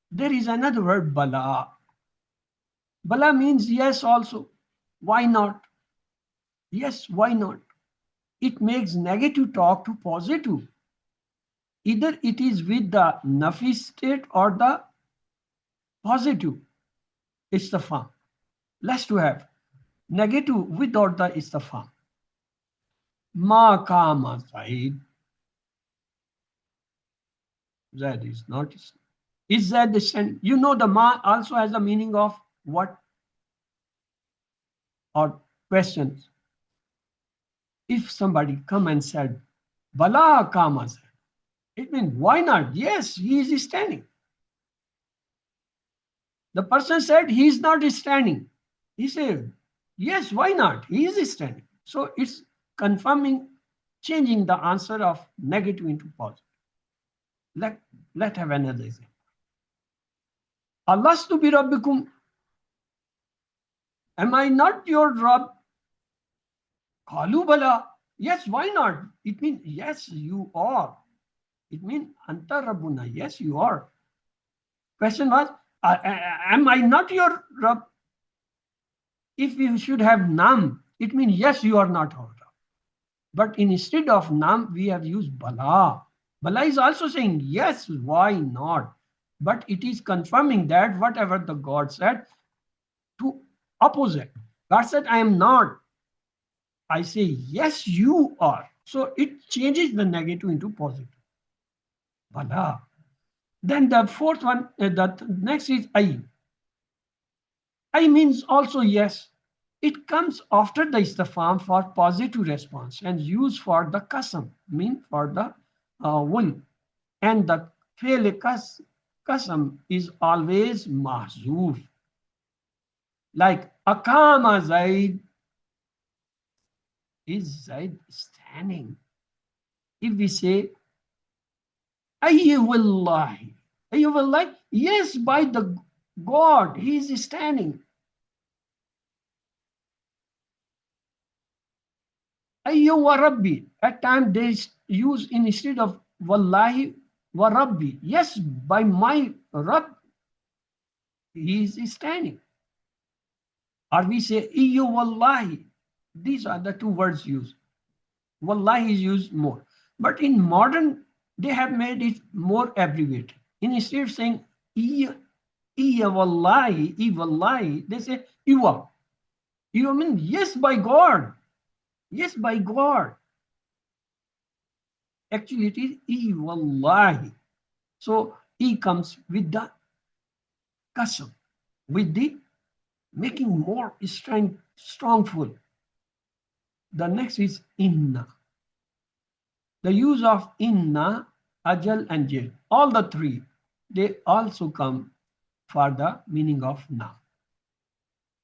[SPEAKER 1] There is another word, bala. Bala means yes also. Why not? Yes, why not? It makes negative talk to positive. Either it is with the nafi state or the positive istifham. Let's to have negative without the istifham. Ma kama Zaid. Zaid is not. Is Zaid the standing? You know the ma also has the meaning of what? Or questions. If somebody come and said, Bala kama Zaid, it means why not? Yes, he is standing. The person said he is not standing. He said, yes, why not? He is standing. So it's confirming, changing the answer of negative into positive. Let's have another example. Alastu bi rabbikum. Am I not your Rabb? Qalu bala. Yes, why not? It means yes, you are. It means anta rabbuna. Yes, you are. Question was, am I not your Rabb? If you should have nam, it means yes, you are not our Rabb. But instead of nam, we have used bala. Bala is also saying yes, why not? But it is confirming that whatever the God said, to opposite. God said, I am not. I say, yes, you are. So it changes the negative into positive. Bala. Then the fourth one, the next is I. I means also yes. It comes after the istifham for positive response and used for the qasam, mean for the will. And the fi'l qasam is always mahzuf. Like akama Zaid, is Zaid standing? If we say ayyuwallahi, ayyuwallahi, yes, by the God, he is standing. Ayyu wa Rabbi. At times they use instead of wallahi wa Rabbi. Yes, by my Rabb, he is standing. Or we say Ayyu wallahi. These are the two words used. Wallahi is used more. But in modern, they have made it more abbreviated. Instead of saying Iya wallahi, they say Iwa. You mean yes, by God. Yes, by God. Actually, it is wallahi. So E comes with the qasam. with the making more strongful. The next is inna. The use of inna, ajal, and jil, all the three, they also come for the meaning of na.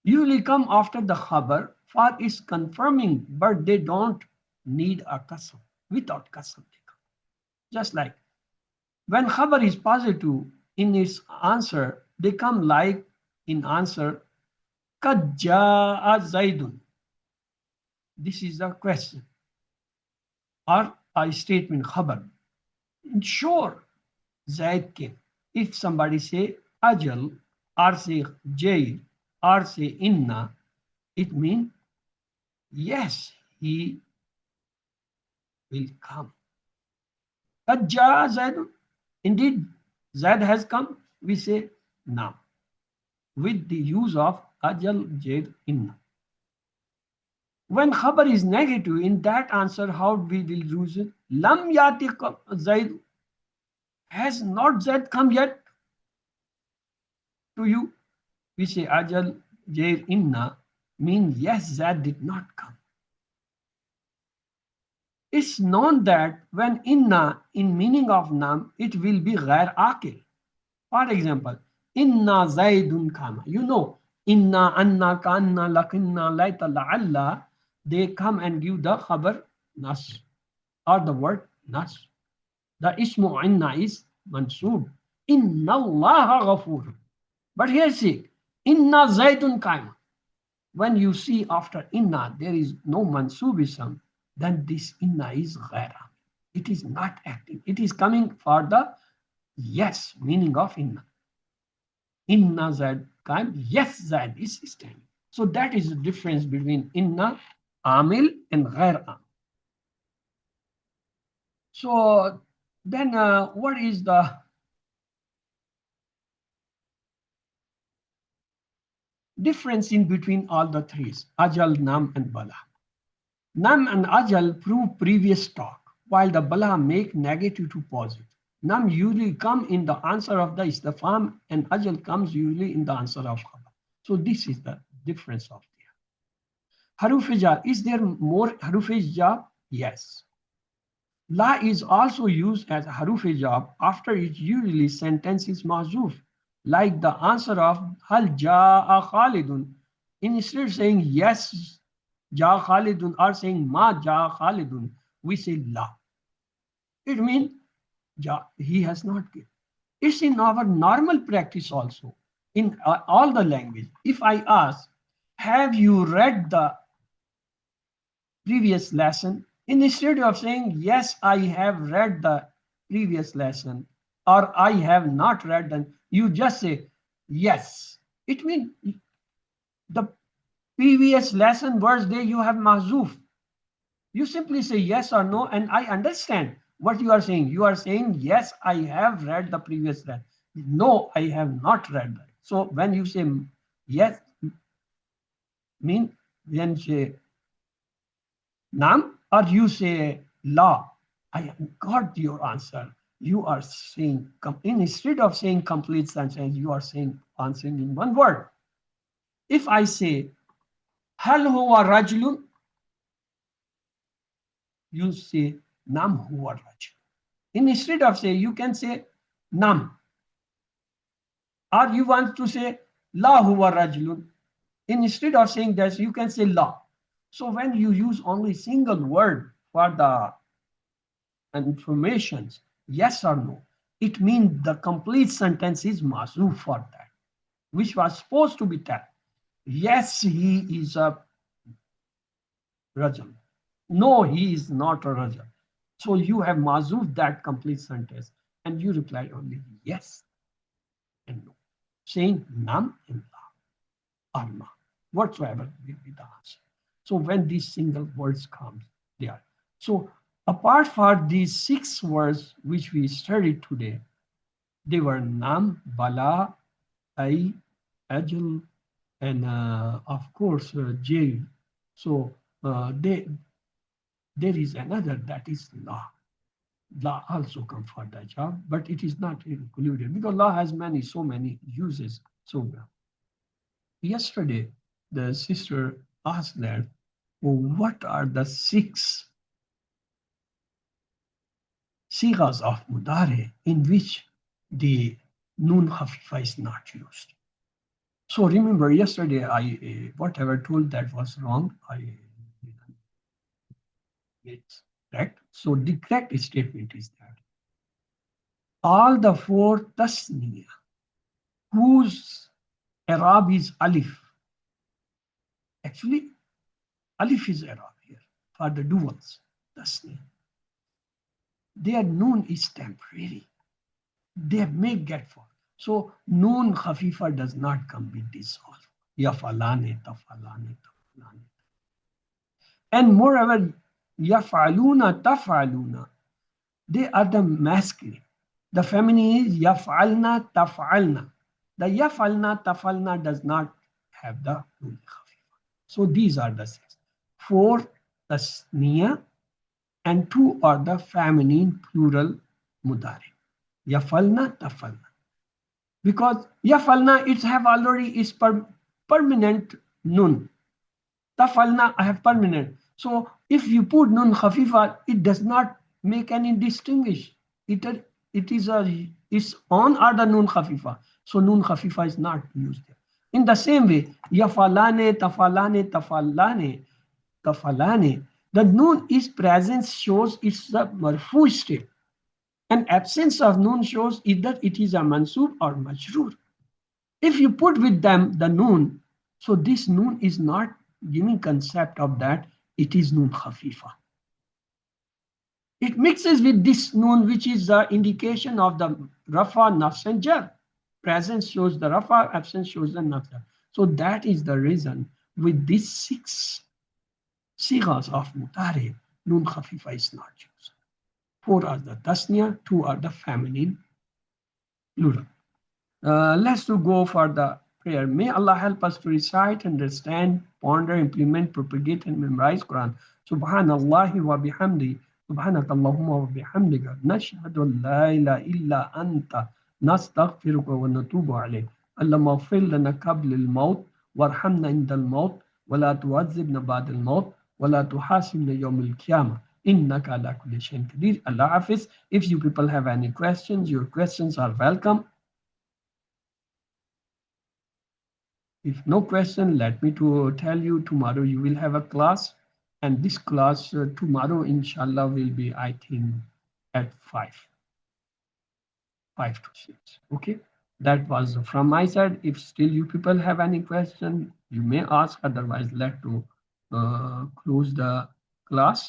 [SPEAKER 1] Usually come after the khabar for its confirming, but they don't need a qasam. Without qasam, they come. Just like when khabar is positive in its answer, they come like in answer, kad jaa zaidun. This is a question or a statement, khabar. Sure, Zaid came. If somebody say ajal or say jail or say inna, it means yes, he will come. Kad jaa Zaidun. Indeed, Zaid has come. We say now with the use of ajal, jail, inna. When khabar is negative, in that answer, how we will use it? Lam yati Zaid. Has not Zaid come yet to you? We say ajal, jail, inna mean yes, Zaid did not come. It's known that when inna in meaning of nam, it will be ghair akil. For example, inna Zaidun kama. You know, inna, anna, kanna, lakinna, laita, la'alla, they come and give the khabar nas or the word nas. The ismu inna is mansub. Inna Allah ghafur. But here see, inna Zaidun kama. When you see after inna there is no mansubism, then this inna is ghaira. It is not active. It is coming for the yes meaning of inna. Inna Zaid kaim, yes Zaid is standing. So that is the difference between inna, amil, and ghair amil. So then what is the difference in between all the three? Ajal, nam, and bala. Nam and ajal prove previous talk, while the bala make negative to positive. Nam usually come in the answer of the istifham, and ajal comes usually in the answer of khabar. So this is the difference of the haruf jar. Is there more haruf jar? Yes. La is also used as haruf jar after it usually sentence is mahzuf, like the answer of hal jaa Khalidun. Instead of saying yes, ja Khalidun, or saying ma ja Khalidun, we say la. It means ja, he has not given. It's in our normal practice also, in all the language. If I ask, have you read the previous lesson? Instead of saying, yes, I have read the previous lesson, or I have not read them, you just say, yes. It means the previous lesson words there you have mahzuf. You simply say yes or no, and I understand what you are saying. You are saying, yes, I have read the previous lesson. No, I have not read that. So when you say yes, mean when you say nam, or you say la, I got your answer. You are saying, instead of saying complete sentence, you are saying answering in one word. If I say, hal huwa rajulun, you say, nam huwa rajul. Instead of say, you can say nam. Or you want to say, la huwa rajulun. Instead of saying that, you can say la. So when you use only single word for the informations, yes or no, it means the complete sentence is mahzuf for that, which was supposed to be that. Yes, he is a rajul. No, he is not a rajul. So you have mahzuf that complete sentence, and you reply only yes and no, saying nam and la or ma, whatsoever will be the answer. So when these single words come, they are. So apart from these 6 words which we studied today, they were nam, bala, ay, ajal, and of course jail. So there is another, that is la. La also come for that job, but it is not included because law has so many uses. So Yesterday, the sister asked that, well, what are the 6 sigas of mudare in which the nun khafifa is not used? So remember, yesterday I whatever told that was wrong. I didn't get correct. So the correct statement is that all the 4 tasniya whose Arab is alif. Actually, alif is Arab here for the duals. Tasniya. Their noon is temporary. They may get for. So noon khafifa does not come with this all. Yafalane, tafalane, tafalane. And moreover, yafaluna, tafaluna, they are the masculine. The feminine is yafalna, tafalna. The yafalna, tafalna does not have the noon khafifa. So these are the 6. 4 tasniya and 2 are the feminine plural mudari. Yafalna, tafalna. Because yafalna, it have already is permanent nun. Tafalna, I have permanent. So if you put nun khafifa, it does not make any distinguish. It is it's on or the nun khafifa. So nun khafifa is not used there. In the same way, yafalane, tafalane, tafalane, tafalane. The nun is presence shows it's the marfu state. And absence of nun shows either it is a mansub or majroor. If you put with them the nun, so this nun is not giving concept of that it is nun khafifa. It mixes with this nun, which is the indication of the rafa, nafs and jar. Presence shows the rafa, absence shows the nafs. So that is the reason with these 6 sigas of mutare, nun khafifa is not used. 4 are the tasniya, 2 are the feminine plural. Let's go for the prayer. May Allah help us to recite, understand, ponder, implement, propagate, and memorize Quran. Subhanallah wa bihamdi. Subhanaka Allahumma wa bihamdika. Nashhadu an la ilaha illa anta. Nastaghfiruka wa natubu alayk. Allahumma ighfir lana qabla al-maut warhamna inda al-maut wa la tu'azzibna ba'da al-maut wa la tuhasibna yawm al-qiyamah. Innaka ala kulli shay'in qadir. Allah Hafiz. If you people have any questions, your questions are welcome. If no question, let me to tell you tomorrow you will have a class, and this class tomorrow inshallah will be, I think, at 5 to 6. Okay, that was from my side. If still you people have any question, you may ask. Otherwise, let to close the class.